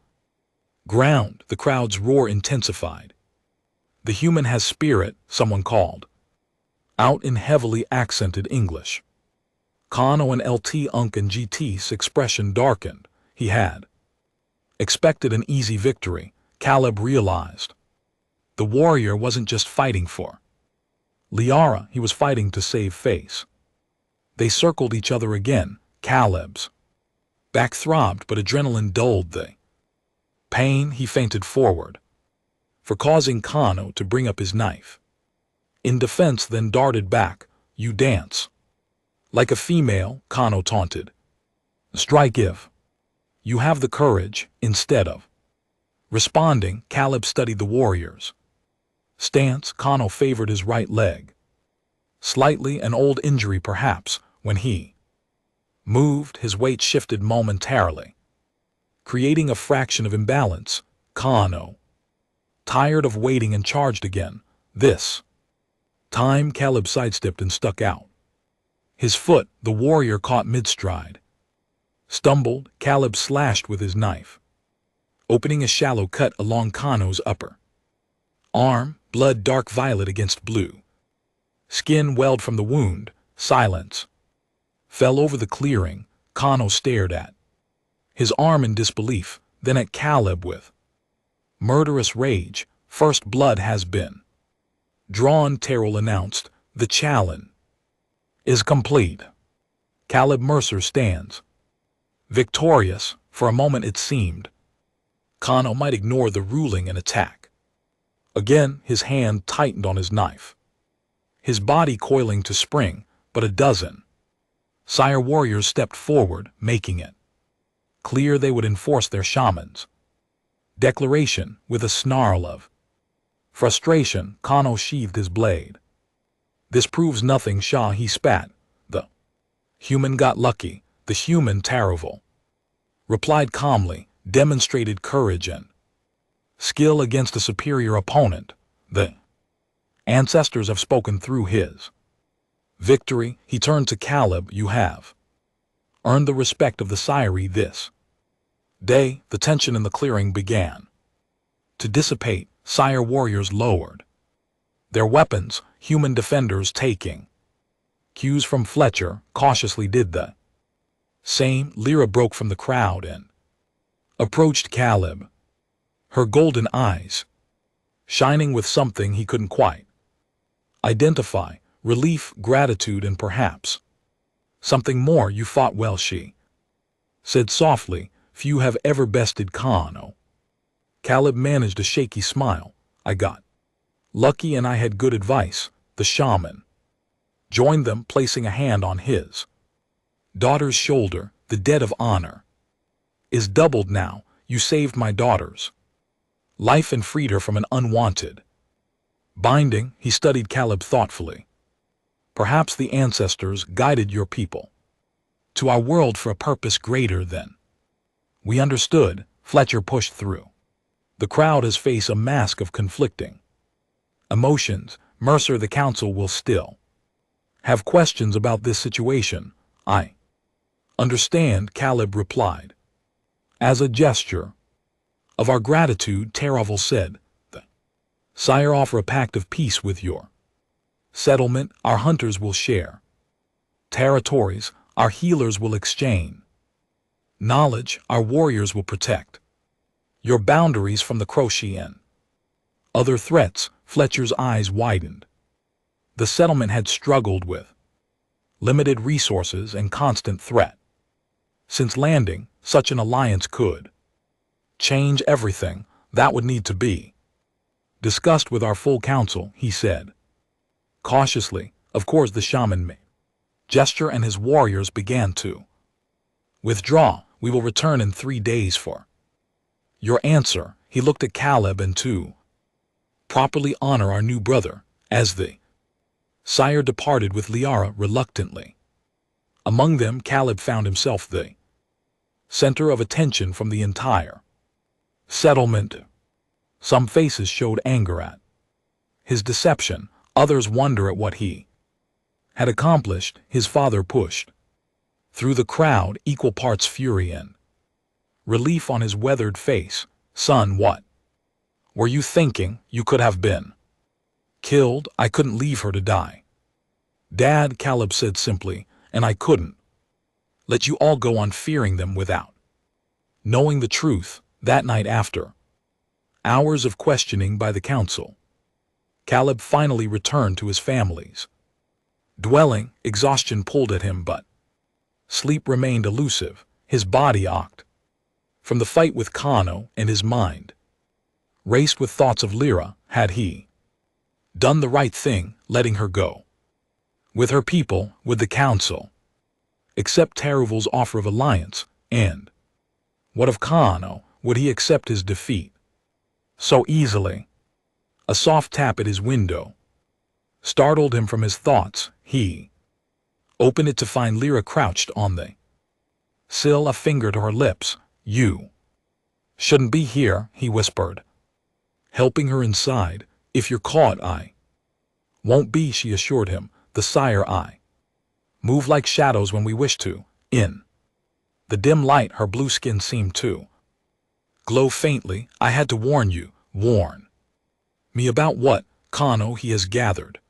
ground. The crowd's roar intensified. "The human has spirit," someone called out in heavily accented English. Kano and LT Unk and GT's expression darkened. He had expected an easy victory. Caleb realized the warrior wasn't just fighting for Liara, he was fighting to save face. They circled each other again. Caleb's back throbbed, but adrenaline dulled the pain. He feinted forward, for causing Kano to bring up his knife in defense, then darted back. "You dance like a female," Kano taunted. "Strike if you have the courage." Instead of responding, Caleb studied the warrior's stance. Kano favored his right leg slightly, an old injury perhaps. When he moved, his weight shifted momentarily, creating a fraction of imbalance. Kano tired of waiting and charged again. This time Caleb sidestepped and stuck out his foot. The warrior caught mid-stride, stumbled. Caleb slashed with his knife, opening a shallow cut along Kano's upper arm. Blood dark violet against blue skin welled from the wound. Silence fell over the clearing. Kano stared at his arm in disbelief, then at Caleb with murderous rage. "First blood has been drawn," Terrell announced. "The challenge is complete." Caleb Mercer stands victorious. For a moment it seemed Kano might ignore the ruling and attack. Again, his hand tightened on his knife, his body coiling to spring, but a dozen Sire warriors stepped forward, making it clear they would enforce their shaman's declaration. With a snarl of frustration, Kano sheathed his blade. "This proves nothing, Shah," he spat. "The human got lucky." The human, Taraval replied calmly, demonstrated courage and skill against a superior opponent. The ancestors have spoken through his victory. He turned to Caleb. "You have earned the respect of the Sire this day." The tension in the clearing began to dissipate. Sire warriors lowered their weapons, human defenders taking cues from Fletcher cautiously did the same. Lyra broke from the crowd and approached Caleb, her golden eyes shining with something he couldn't quite identify. Relief, gratitude, and perhaps something more. "You fought well," she said softly. "Few have ever bested Kano." Caleb managed a shaky smile. "I got lucky and I had good advice." The shaman joined them, placing a hand on his daughter's shoulder. "The debt of honor is doubled now. You saved my daughter's life and freed her from an unwanted binding." He studied Caleb thoughtfully. "Perhaps the ancestors guided your people to our world for a purpose greater than we understood." Fletcher pushed through. "The crowd has faced a mask of conflicting emotions. Mercer, the council will still have questions about this situation." "I understand," Caleb replied. "As a gesture of our gratitude," Taraval said, "the Sire offer a pact of peace with your settlement. Our hunters will share territories, our healers will exchange knowledge, our warriors will protect your boundaries from the Croce and other threats." Fletcher's eyes widened. The settlement had struggled with limited resources and constant threat. Since landing, such an alliance could change everything. "That would need to be discussed with our full council," he said cautiously. Of course. The shaman made gesture and his warriors began to withdraw. "We will return in 3 days for your answer." He looked at Caleb. "And to properly honor our new brother as the Sire departed with Liara reluctantly. Among them, Caleb found himself the center of attention from the entire settlement. Some faces showed anger at his deception, others wonder at what he had accomplished. His father pushed through the crowd, equal parts fury and relief on his weathered face. Son, what were you thinking? You could have been killed. I couldn't leave her to die. Dad, Caleb said simply, and I couldn't let you all go on fearing them without knowing the truth. That night, after hours of questioning by the council, Caleb finally returned to his family's dwelling. Exhaustion pulled at him, but sleep remained elusive. His body ached from the fight with Kano, and his mind raced with thoughts of Lyra. Had he done the right thing, letting her go with her people? Would the council accept Taruval's offer of alliance? And what of Kano? Would he accept his defeat so easily? A soft tap at his window startled him from his thoughts. He opened it to find Lyra crouched on the sill, a finger to her lips. You shouldn't be here, he whispered, helping her inside. If you're caught, I won't be, she assured him. The sire, I move like shadows when we wish to. In the dim light, her blue skin seemed to glow faintly. I had to warn you. Warn me about what? Kano. He has gathered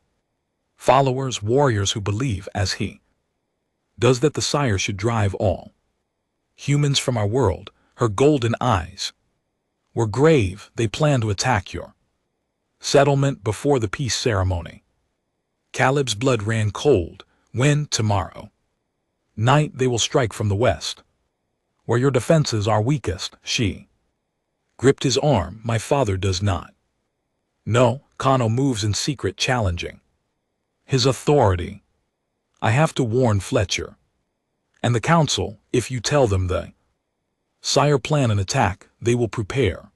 followers, warriors who believe, as he does, that the sire should drive all humans from our world. Her golden eyes were grave. They plan to attack your settlement before the peace ceremony. Caleb's blood ran cold. When? Tomorrow night they will strike from the west, where your defenses are weakest. She gripped his arm. My father does not know. Kano moves in secret, challenging his authority. I have to warn Fletcher and the council. If you tell them the sire plan an attack, they will prepare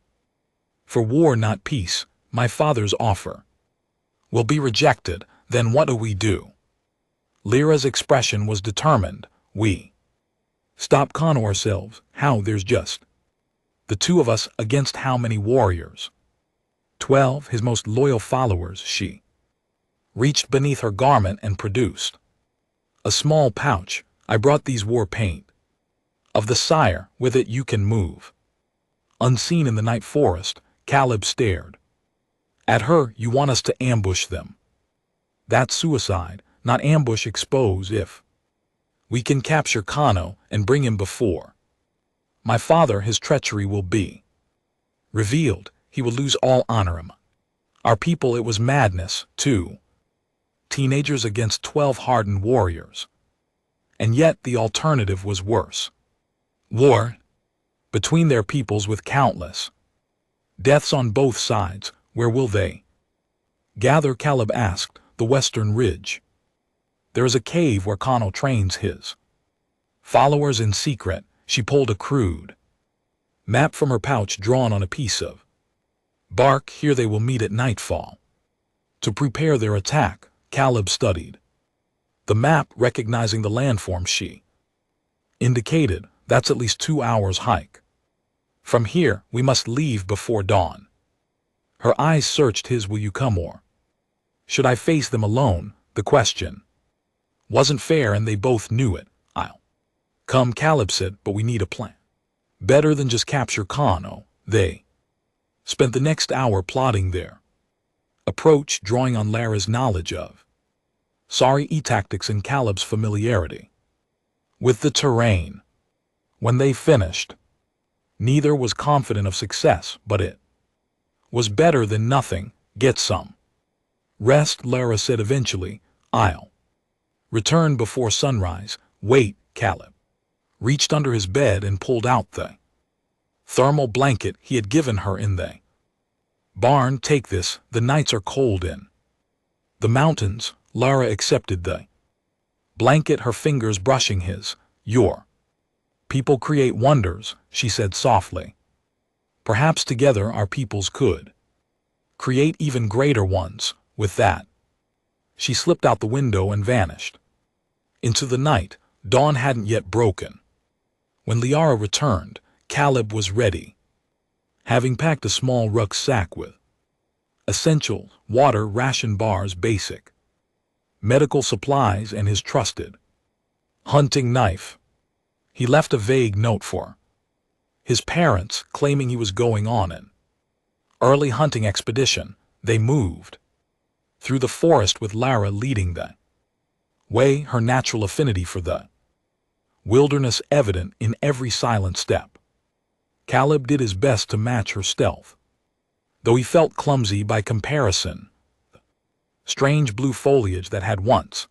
for war, not peace. My father's offer will be rejected. Then what do we do? Lyra's expression was determined. We stop Kano ourselves. How? There's just the two of us against how many warriors? 12, his most loyal followers. She reached beneath her garment and produced a small pouch. I brought these war paint of the sire. With it you can move unseen in the night forest. Caleb stared at her. You want us to ambush them? That's suicide, not ambush. Expose. If we can capture Kano and bring him before my father, his treachery will be revealed. He will lose all honor. Our people, it was madness. 2 teenagers against 12 hardened warriors. And yet the alternative was worse. War between their peoples with countless deaths on both sides. Where will they gather? Caleb asked. The western ridge. There is a cave where Kano trains his followers in secret. She pulled a crude map from her pouch, drawn on a piece of bark. Here they will meet at nightfall to prepare their attack. Caleb studied the map, recognizing the landform she indicated. That's at least 2 hours hike. From here, we must leave before dawn. Her eyes searched his. Will you come, or should I face them alone? The question wasn't fair, and they both knew it. I'll come, Caleb said, but we need a plan. Better than just capture Kano. They spent the next hour plotting their approach, drawing on Lyra's knowledge of Sari tactics and Caleb's familiarity with the terrain. When they finished, neither was confident of success, but it was better than nothing. Get some rest, Lyra said eventually. I'll return before sunrise. Wait. Caleb reached under his bed and pulled out the thermal blanket he had given her in the barn. Take this. The nights are cold in the mountains. Lyra accepted the blanket, her fingers brushing his. Your people create wonders, she said softly. Perhaps together our peoples could create even greater ones. With that, She slipped out the window and vanished. Into the night, dawn hadn't yet broken. When Liara returned, Caleb was ready, having packed a small rucksack with essentials, water, ration bars, basic medical supplies, and his trusted hunting knife. He left a vague note for his parents, claiming he was going on an early hunting expedition. They moved through the forest with Lara leading the way, her natural affinity for the wilderness evident in every silent step. Caleb did his best to match her stealth, though he felt clumsy by comparison. The strange blue foliage that had once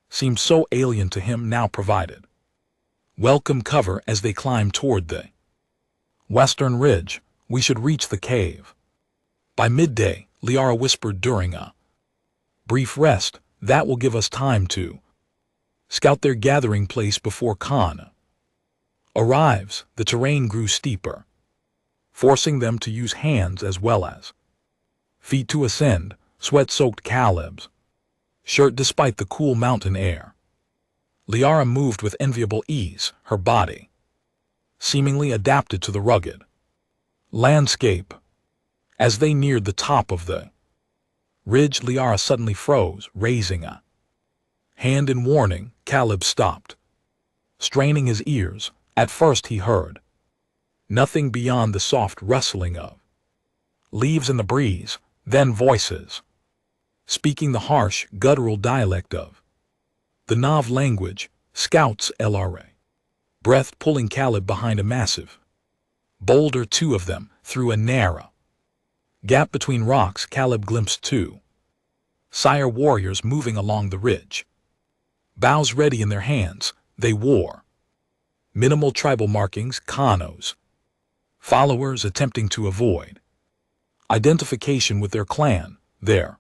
seemed so alien to him now provided welcome cover as they climbed toward the western ridge. We should reach the cave by midday, Liara whispered during a brief rest. That will give us time to scout their gathering place before Khan arrives. The terrain grew steeper, forcing them to use hands as well as feet to ascend. Sweat soaked Caleb's shirt despite the cool mountain air. Liara moved with enviable ease, her body seemingly adapted to the rugged landscape. As they neared the top of the ridge, Liara suddenly froze, raising a hand in warning. Caleb stopped, straining his ears. At first he heard nothing beyond the soft rustling of leaves in the breeze, then voices, speaking the harsh, guttural dialect of the Nav language. Scouts, LRA. Breath pulling Caleb behind a massive boulder, two of them, through a narrow gap between rocks. Caleb glimpsed two Sire warriors moving along the ridge, bows ready in their hands. They wore minimal tribal markings, Kano's followers attempting to avoid identification with their clan. There.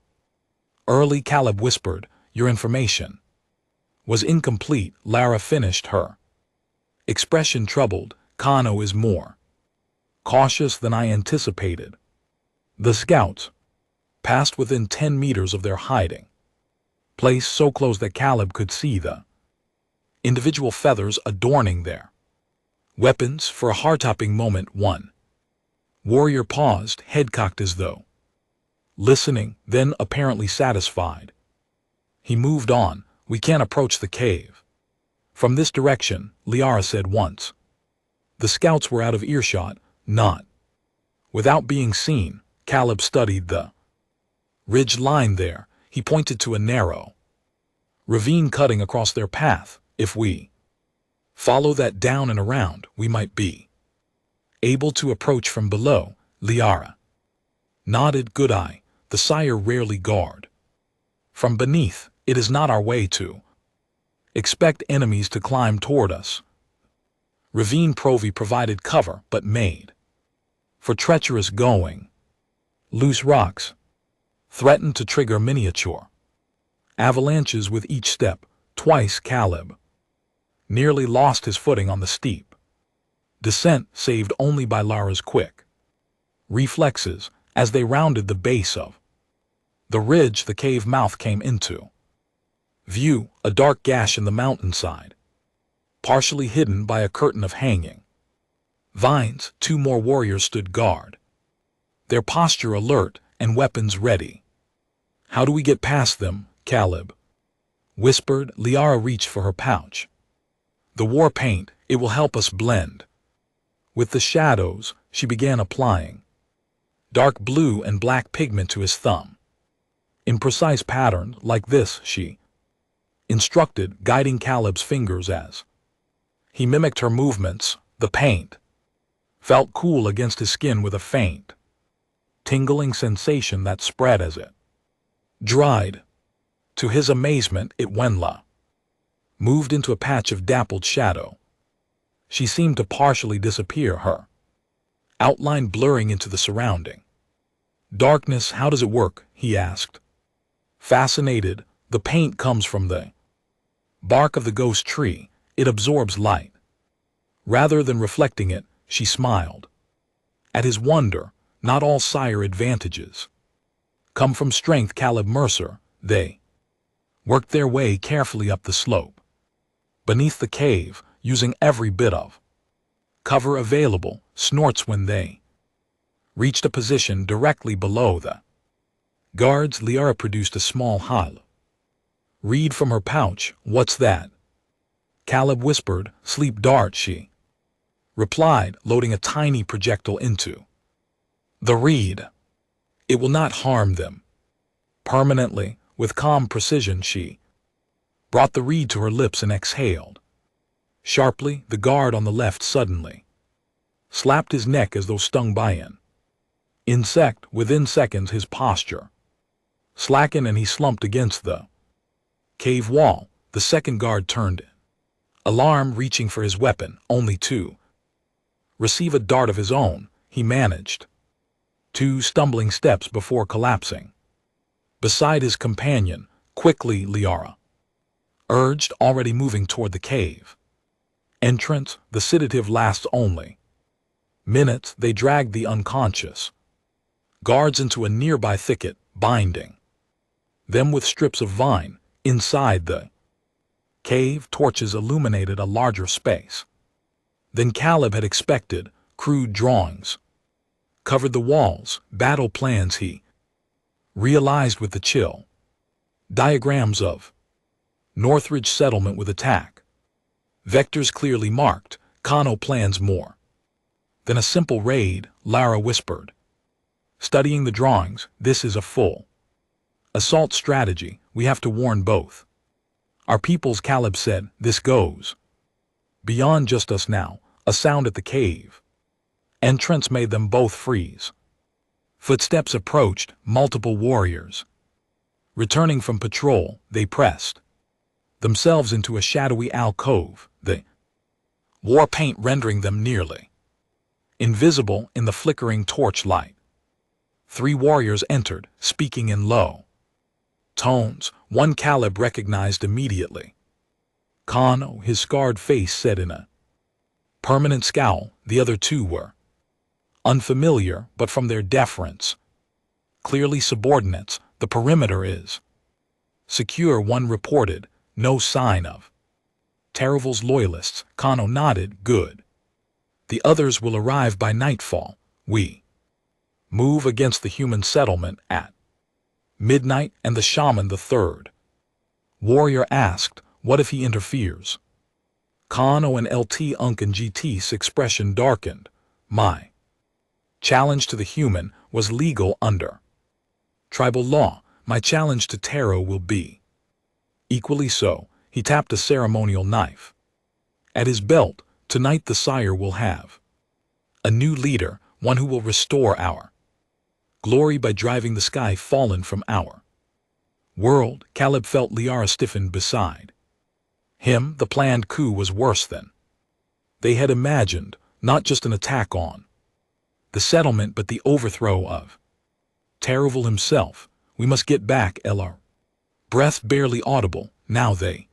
Early, Caleb whispered, your information was incomplete. Lara finished, her expression troubled. Kano is more cautious than I anticipated. The scouts passed within 10 meters of their hiding place, so close that Caleb could see the individual feathers adorning their weapons. For a heart-stopping moment, one warrior paused, head cocked as though listening, then, apparently satisfied, he moved on. We can't approach the cave from this direction, Liara said once. The scouts were out of earshot. Not without being seen. Caleb studied the ridge line there. He pointed to a narrow ravine cutting across their path. If we follow that down and around, we might be able to approach from below. Liara nodded. Good eye. The Sire rarely guard from beneath. It is not our way to expect enemies to climb toward us. Ravine Provi provided cover, but made for treacherous going. Loose rocks threatened to trigger miniature avalanches with each step. Twice Caleb nearly lost his footing on the steep descent, saved only by Lara's quick reflexes. As they rounded the base of the ridge, the cave mouth came into view, a dark gash in the mountainside, partially hidden by a curtain of hanging vines. Two more warriors stood guard, their posture alert and weapons ready. How do we get past them? Caleb whispered. Liara reached for her pouch. The war paint, it will help us blend with the shadows. She began applying dark blue and black pigment to his thumb in precise pattern. Like this, she instructed, guiding Caleb's fingers as he mimicked her movements. The paint felt cool against his skin, with a faint tingling sensation that spread as it dried. To his amazement, Wenla moved into a patch of dappled shadow. She seemed to partially disappear, her outline blurring into the surrounding darkness. How does it work? He asked, fascinated. The paint comes from the bark of the ghost tree. It absorbs light rather than reflecting it. She smiled at his wonder. Not all Sire advantages come from strength, Caleb Mercer. They worked their way carefully up the slope. Beneath the cave, using every bit of cover available, snorts when they reached a position directly below the guards. Liara produced a small hal reed from her pouch. What's that? Caleb whispered. Sleep dart, she replied, loading a tiny projectile into the reed. It will not harm them permanently. With calm precision, she brought the reed to her lips and exhaled. Sharply, the guard on the left suddenly slapped his neck as though stung by an insect. Within seconds, his posture slackened and he slumped against the cave wall. The second guard turned in alarm, reaching for his weapon, only to receive a dart of his own. He managed 2 stumbling steps before collapsing beside his companion. Quickly, Liara urged, already moving toward the cave entrance. The sedative lasts only minutes. They dragged the unconscious guards into a nearby thicket, binding them with strips of vine. Inside the cave, torches illuminated a larger space than Caleb had expected. Crude drawings covered the walls, battle plans, he realized with the chill. Diagrams of Northridge settlement with attack vectors clearly marked. Kano plans more than a simple raid, Lara whispered, studying the drawings. This is a full assault strategy. We have to warn both our peoples. Caleb said, this goes beyond just us now. A sound at the cave entrance made them both freeze. Footsteps approached, multiple warriors returning from patrol. They pressed themselves into a shadowy alcove, the war paint rendering them nearly invisible in the flickering torchlight. 3 warriors entered, speaking in low tones. One Caleb recognized immediately. Kano, his scarred face set in a permanent scowl. The other 2 were unfamiliar, but from their deference, clearly subordinates. The perimeter is secure, one reported. No sign of Taravel's loyalists. Kano nodded. Good. The others will arrive by nightfall. We move against the human settlement at midnight. And the shaman, the third warrior, asked, what if he interferes? Kano and LT Unc and GT's expression darkened. My challenge to the human was legal under tribal law. My challenge to Taro will be equally so. He tapped a ceremonial knife at his belt. Tonight the sire will have a new leader, one who will restore our glory by driving the sky fallen from our world. Caleb felt Liara stiffened beside him. The planned coup was worse than they had imagined. Not just an attack on the settlement, but the overthrow of Taravel himself. We must get back, LR. Breath barely audible. Now they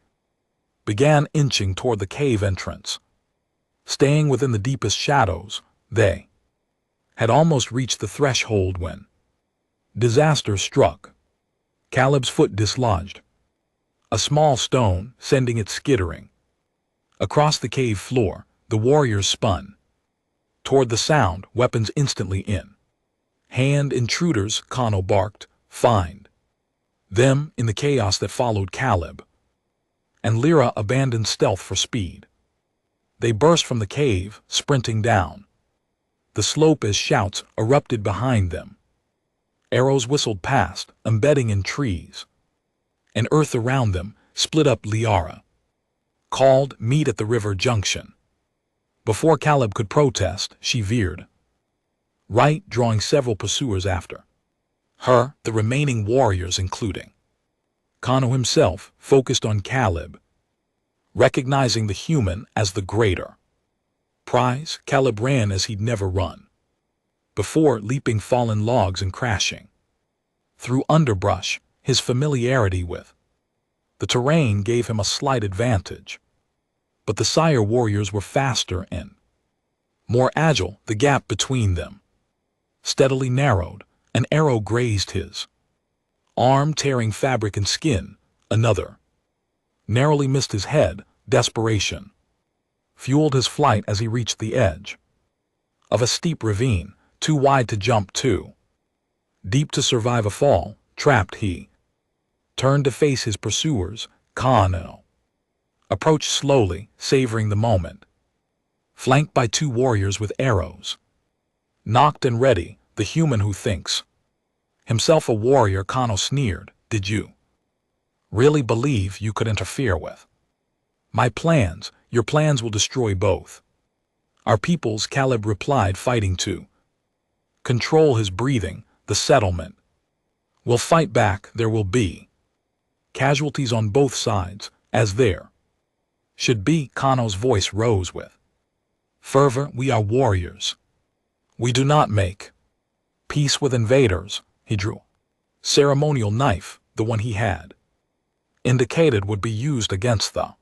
began inching toward the cave entrance. Staying within the deepest shadows, they had almost reached the threshold when disaster struck. Caleb's foot dislodged a small stone, sending it skittering across the cave floor. The warriors spun toward the sound, weapons instantly in hand. Intruders, Kano barked. Find them. In the chaos that followed, Caleb and Lyra abandoned stealth for speed. They burst from the cave, sprinting down the slope as shouts erupted behind them. Arrows whistled past, embedding in trees and earth around them. Split up, Liara called, meet at the river junction. Before Caleb could protest, she veered right, drawing several pursuers after her. The remaining warriors, including Kano himself, focused on Caleb, recognizing the human as the greater prize. Caleb ran as he'd never run before, leaping fallen logs and crashing through underbrush. His familiarity with the terrain gave him a slight advantage, but the sire warriors were faster and more agile. The gap between them steadily narrowed. An arrow grazed his arm, tearing fabric and skin. Another. Narrowly missed his head. Desperation fueled his flight as he reached the edge of a steep ravine, too wide to jump, too deep to survive a fall. Trapped, he turned to face his pursuers. Kano approached slowly, savoring the moment. Flanked by two warriors with arrows nocked and ready, the human who thinks himself a warrior, Kano sneered. Did you really believe you could interfere with my plans? Your plans will destroy both our peoples, Caleb replied, fighting to control his breathing. The settlement will fight back. There will be casualties on both sides, as there should be. Kano's voice rose with fervor. We are warriors. We do not make peace with invaders. He drew ceremonial knife, the one he had indicated would be used against the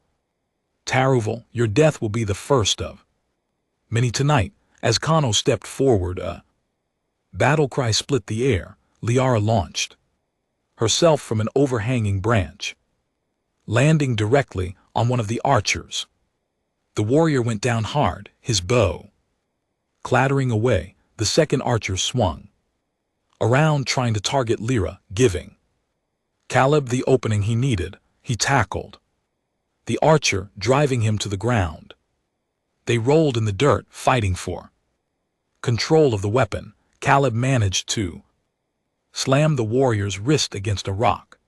Taruval. Your death will be the first of many tonight. As Kano stepped forward, a battle cry split the air. Liara launched herself from an overhanging branch, landing directly on one of the archers. The warrior went down hard, his bow clattering away. The second archer swung around, trying to target Lyra, giving Caleb the opening he needed. He tackled the archer, driving him to the ground. They rolled in the dirt, fighting for control of the weapon. Caleb managed to slam the warrior's wrist against a rock,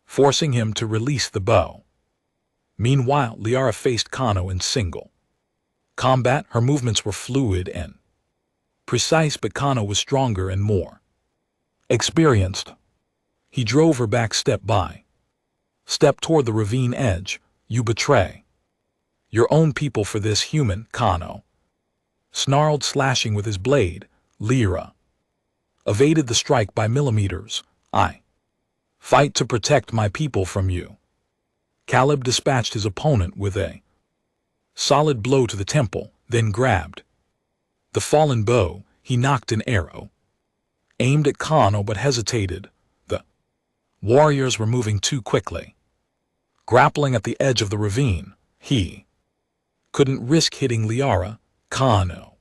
forcing him to release the bow. Meanwhile, Liara faced Kano in single combat. Her movements were fluid and precise, but Kano was stronger and more experienced. He drove her back step by step toward the ravine edge. You betray your own people for this, human, Kano snarled, slashing with his blade. Lyra evaded the strike by millimeters. I fight to protect my people from you. Caleb dispatched his opponent with a solid blow to the temple, then grabbed the fallen bow. He knocked an arrow aimed at Kano but hesitated. The warriors were moving too quickly, grappling at the edge of the ravine. He couldn't risk hitting Liara. Kano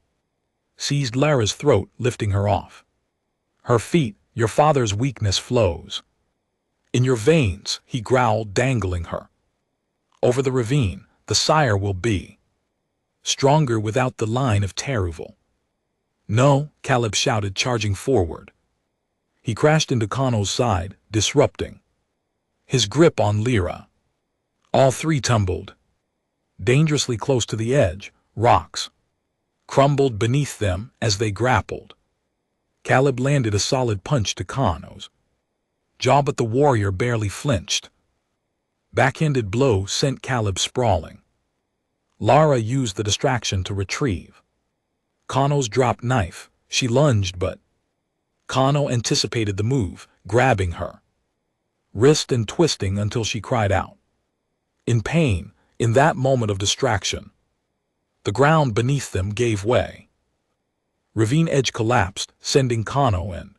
seized Lyra's throat, lifting her off her feet. Your father's weakness flows in your veins, he growled, dangling her over the ravine. The sire will be stronger without the line of Taruval. No, Caleb shouted, charging forward. He crashed into Kano's side, disrupting his grip on Lyra. All three tumbled dangerously close to the edge. Rocks crumbled beneath them as they grappled. Caleb landed a solid punch to Kano's jaw, but the warrior barely flinched. Backhanded blow sent Caleb sprawling. Lara used the distraction to retrieve Kano's dropped knife. She lunged, but Kano anticipated the move, grabbing her wrist and twisting until she cried out in pain. In that moment of distraction, the ground beneath them gave way. Ravine edge collapsed, sending Kano and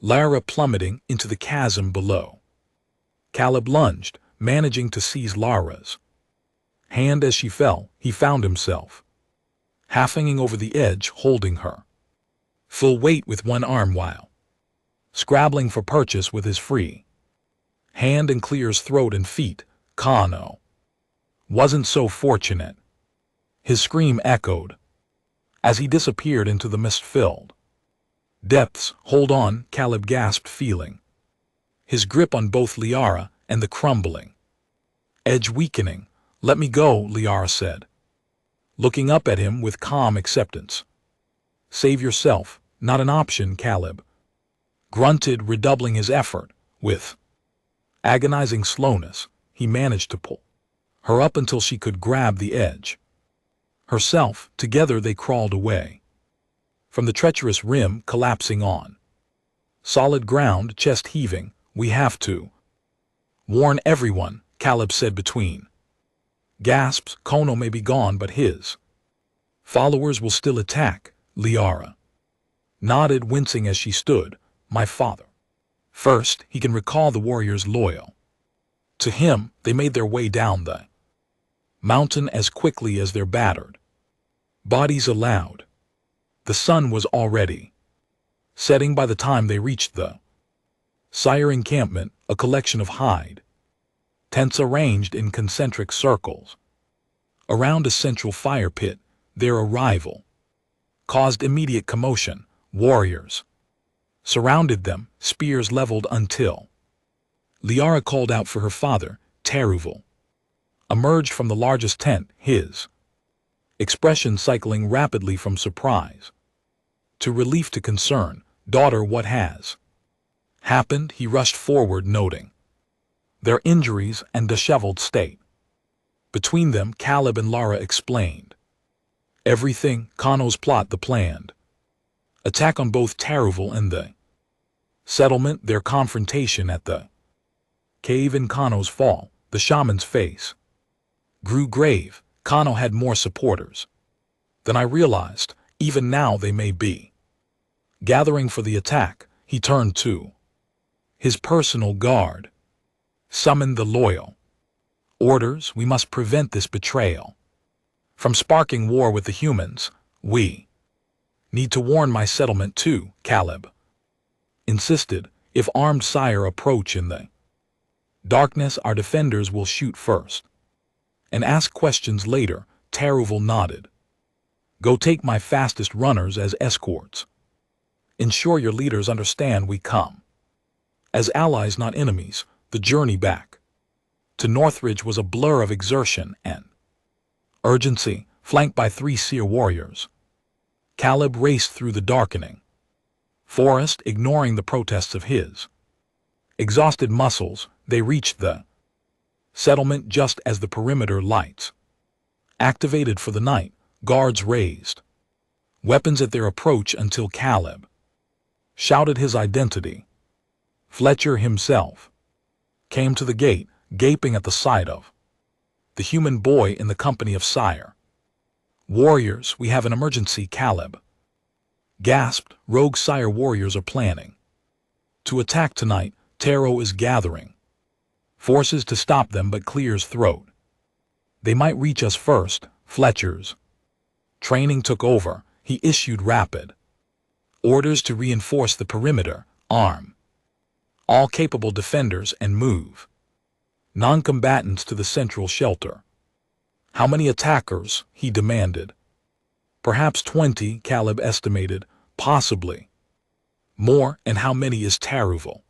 Lara plummeting into the chasm below. Caleb lunged, managing to seize Lara's hand as she fell. He found himself half-hanging over the edge, holding her full weight with one arm while scrabbling for purchase with his free hand and clears throat and feet. Kano wasn't so fortunate. His scream echoed as he disappeared into the mist-filled depths. Hold on, Caleb gasped, feeling his grip on both Liara and the crumbling edge weakening. Let me go, Liara said, looking up at him with calm acceptance. Save yourself, not an option, Caleb grunted, redoubling his effort. With agonizing slowness, he managed to pull her up until she could grab the edge herself. Together they crawled away from the treacherous rim, collapsing on solid ground, chest heaving. We have to warn everyone, Caleb said between gasps. Kono may be gone, but his followers will still attack. Liara nodded, wincing as she stood. My father first. He can recall the warrior's loyal To him, they made their way down the mountain as quickly as their battered bodies allowed. The sun was already setting by the time they reached the Sire encampment, a collection of hide tents arranged in concentric circles around a central fire pit. Their arrival caused immediate commotion. Warriors surrounded them, spears leveled until Liara called out for her father. Taruval emerged from the largest tent, his expression cycling rapidly from surprise to relief to concern. Daughter, what has happened? He rushed forward, noting their injuries and disheveled state. Between them, Caleb and Lara explained everything. Kano's plot, the planned attack on both Taruval and the settlement, their confrontation at the cave in Kano's fall. The shaman's face grew grave. Kano had more supporters than I realized. Even now they may be gathering for the attack. He turned to his personal guard. Summon the loyal orders. We must prevent this betrayal from sparking war with the humans. We need to warn my settlement too, Caleb insisted. If armed Sire approach in the darkness, our defenders will shoot first and ask questions later. Taruval nodded. Go take my fastest runners as escorts. Ensure your leaders understand we come as allies, not enemies. The journey back to Northridge was a blur of exertion and urgency. Flanked by 3 seer warriors, Caleb raced through the darkening forest, ignoring the protests of his exhausted muscles. They reached the settlement just as the perimeter lights activated for the night. Guards raised weapons at their approach until Caleb shouted his identity. Fletcher himself came to the gate, gaping at the sight of the human boy in the company of Sire warriors. We have an emergency, Caleb gasped. Rogue Sire warriors are planning to attack tonight. Taro is gathering forces to stop them, but clears throat. They might reach us first. Fletcher's training took over. He issued rapid orders to reinforce the perimeter, arm all capable defenders, and move non-combatants to the central shelter. How many attackers? He demanded. Perhaps 20, Caleb estimated. Possibly more. And how many is Taruval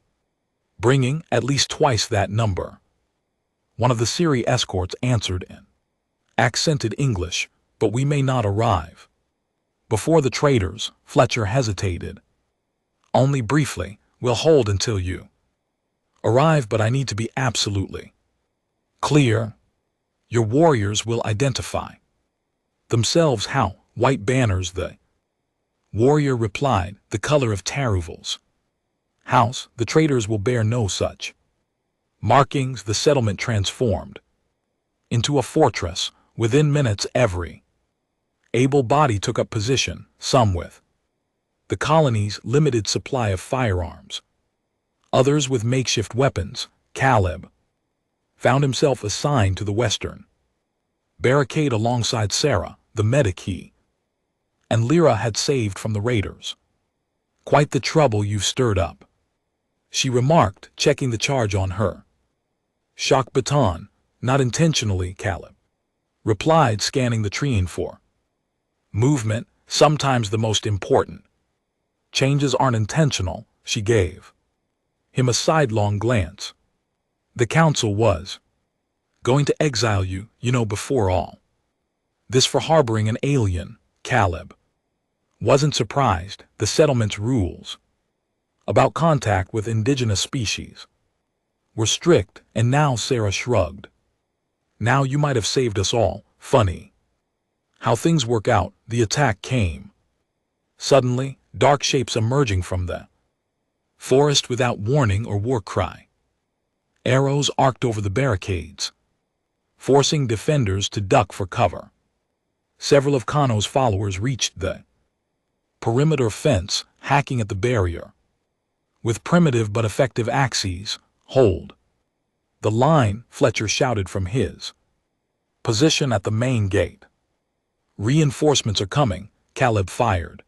bringing? At least twice that number. One of the Siri escorts answered in accented English. But we may not arrive before the traders. Fletcher hesitated. Only briefly. We'll hold until you arrive, but I need to be absolutely clear. Your warriors will identify themselves. How? White banners. The warrior replied. The color of Taruval's house. The traders will bear no such markings. The settlement transformed into a fortress. Within minutes, every able body took up position, some with the colony's limited supply of firearms, others with makeshift weapons. Caleb found himself assigned to the western barricade alongside Sarah, the medic he and Lyra had saved from the raiders. Quite the trouble you've stirred up, she remarked, checking the charge on her shock baton. Not intentionally, Caleb replied, scanning the terrain for movement. Sometimes the most important changes aren't intentional. She gave him a sidelong glance. The council was going to exile you, before all this for harboring an alien. Caleb wasn't surprised. The settlement's rules about contact with indigenous species were strict, and now Sarah shrugged. Now you might have saved us all. Funny how things work out. The attack came suddenly, dark shapes emerging from the forest without warning or war cry. Arrows arced over the barricades, forcing defenders to duck for cover. Several of Kano's followers reached the perimeter fence, hacking at the barrier with primitive but effective axes. Hold The line, Fletcher shouted from his position at the main gate. Reinforcements are coming, Caleb fired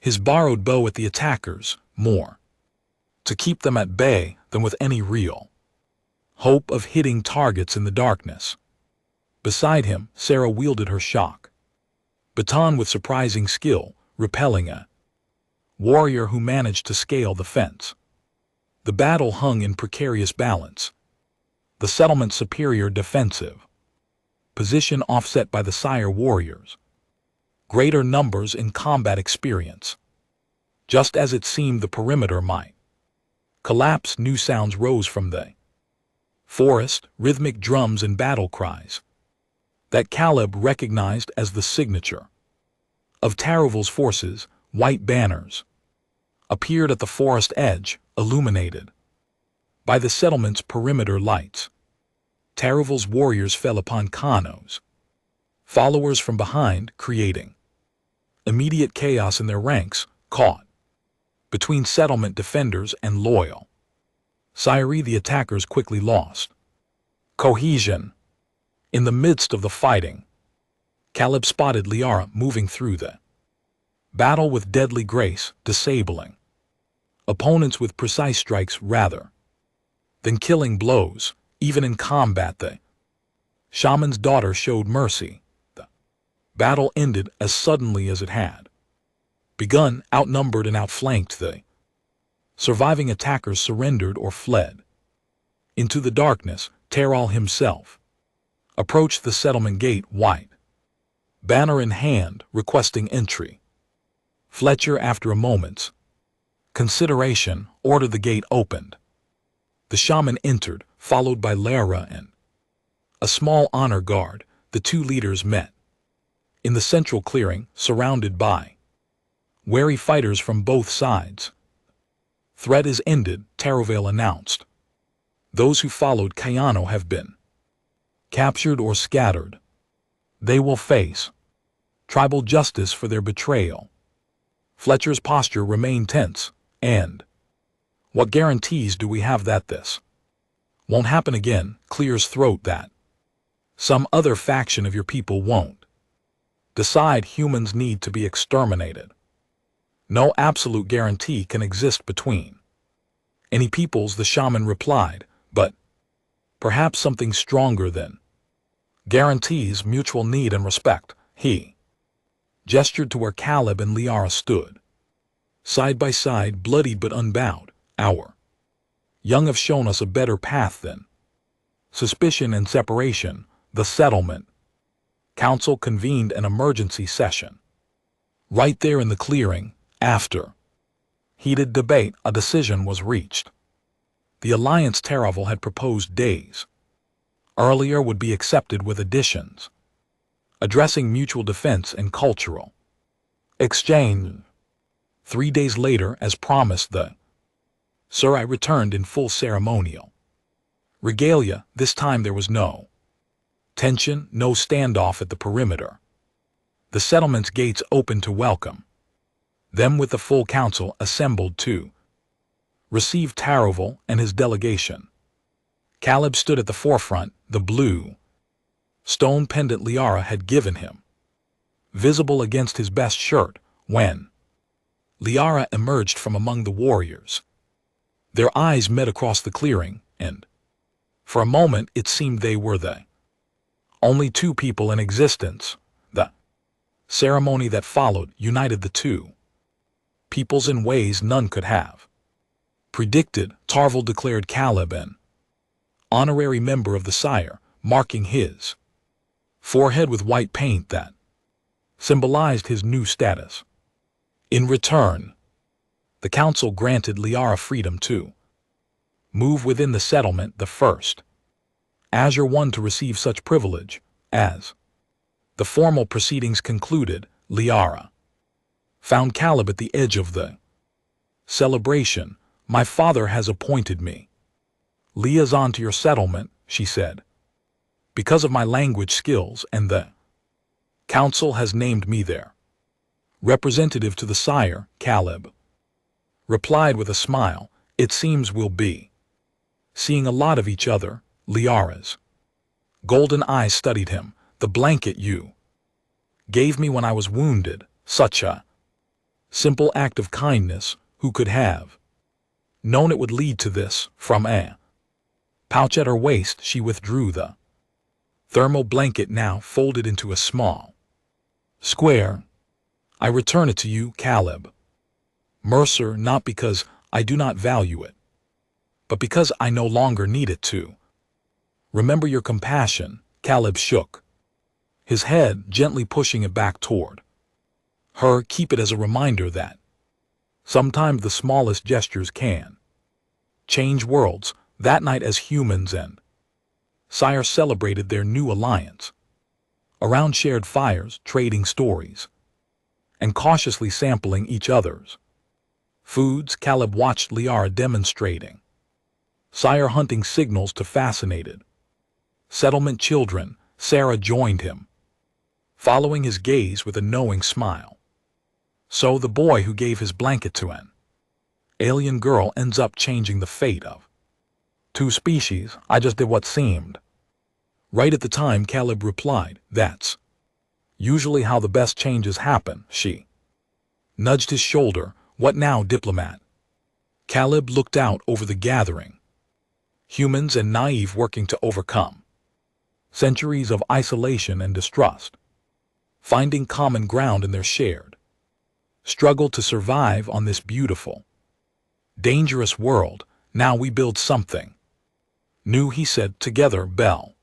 his borrowed bow at the attackers, more to keep them at bay than with any real hope of hitting targets in the darkness. Beside him, Sarah wielded her shock baton with surprising skill, repelling a warrior who managed to scale the fence. The battle hung in precarious balance. The settlement's superior defensive position offset by the Sire warriors' greater numbers in combat experience. Just as it seemed the perimeter might collapse, new sounds rose from the forest, rhythmic drums and battle cries that Caleb recognized as the signature of Taravel's forces. White banners appeared at the forest edge, illuminated by the settlement's perimeter lights. Taravel's warriors fell upon Kano's followers from behind, creating immediate chaos in their ranks, caught between settlement defenders and loyal Sire. The attackers quickly lost cohesion. In the midst of the fighting, Caleb spotted Liara moving through the battle with deadly grace, disabling opponents with precise strikes rather than killing blows. Even in combat, the shaman's daughter showed mercy. The battle ended as suddenly as it had begun. Outnumbered and outflanked, the surviving attackers surrendered or fled into the darkness. Taral himself approached the settlement gate, white banner in hand, requesting entry. Fletcher, after a moment's consideration, ordered the gate opened. The shaman entered, followed by Lara and a small honor guard. The two leaders met in the central clearing, surrounded by wary fighters from both sides. Threat is ended, Taravel announced. Those who followed Kayano have been captured or scattered. They will face tribal justice for their betrayal. Fletcher's posture remained tense. And what guarantees do we have that this won't happen again? Clear's throat. That some other faction of your people won't decide humans need to be exterminated. No absolute guarantee can exist between any peoples, the shaman replied, but perhaps something stronger than guarantees: mutual need and respect. He gestured to where Caleb and Liara stood, side by side, bloodied but unbowed. Our young have shown us a better path than suspicion and separation. The settlement council convened an emergency session right there in the clearing. After heated debate, a decision was reached. The alliance Taravel had proposed days earlier would be accepted with additions addressing mutual defense and cultural exchange. 3 days later, as promised, the Sarai returned in full ceremonial regalia. This time there was no tension, no standoff at the perimeter. The settlement's gates opened to welcome them, with the full council assembled to receive Taravel and his delegation. Caleb stood at the forefront, the blue stone pendant Liara had given him visible against his best shirt. When Liara emerged from among the warriors, their eyes met across the clearing, and for a moment it seemed they were the only two people in existence. The ceremony that followed united the two peoples in ways none could have predicted. Tarvel declared Caleb an honorary member of the Sire, marking his forehead with white paint that symbolized his new status. In return, the council granted Liara freedom to move within the settlement, the first Azure one to receive such privilege. As the formal proceedings concluded, Liara found Caleb at the edge of the celebration. My father has appointed me liaison to your settlement, she said, because of my language skills, and the council has named me their representative to the Sire. Caleb replied with a smile. It seems we'll be seeing a lot of each other. Liara's. Golden eyes studied him. The blanket you gave me when I was wounded, such a simple act of kindness, who could have known it would lead to this? From a pouch at her waist, she withdrew the thermal blanket, now folded into a small square. I return it to you, Caleb Mercer, not because I do not value it, but because I no longer need it to. Remember your compassion. Caleb shook his head, gently pushing it back toward her. Keep it as a reminder that sometimes the smallest gestures can change worlds. That night, as humans and Sire celebrated their new alliance around shared fires, trading stories, and cautiously sampling each other's foods, Caleb watched Liara demonstrating Sire hunting signals to fascinated settlement children. Sarah joined him, following his gaze with a knowing smile. So the boy who gave his blanket to an alien girl ends up changing the fate of two species. I just did what seemed right at the time, Caleb replied. That's usually how the best changes happen. She nudged his shoulder. What now, diplomat? Caleb looked out over the gathering. Humans and naive working to overcome centuries of isolation and distrust, finding common ground in their shared struggle to survive on this beautiful, dangerous world. Now we build something new, he said. Together, Bell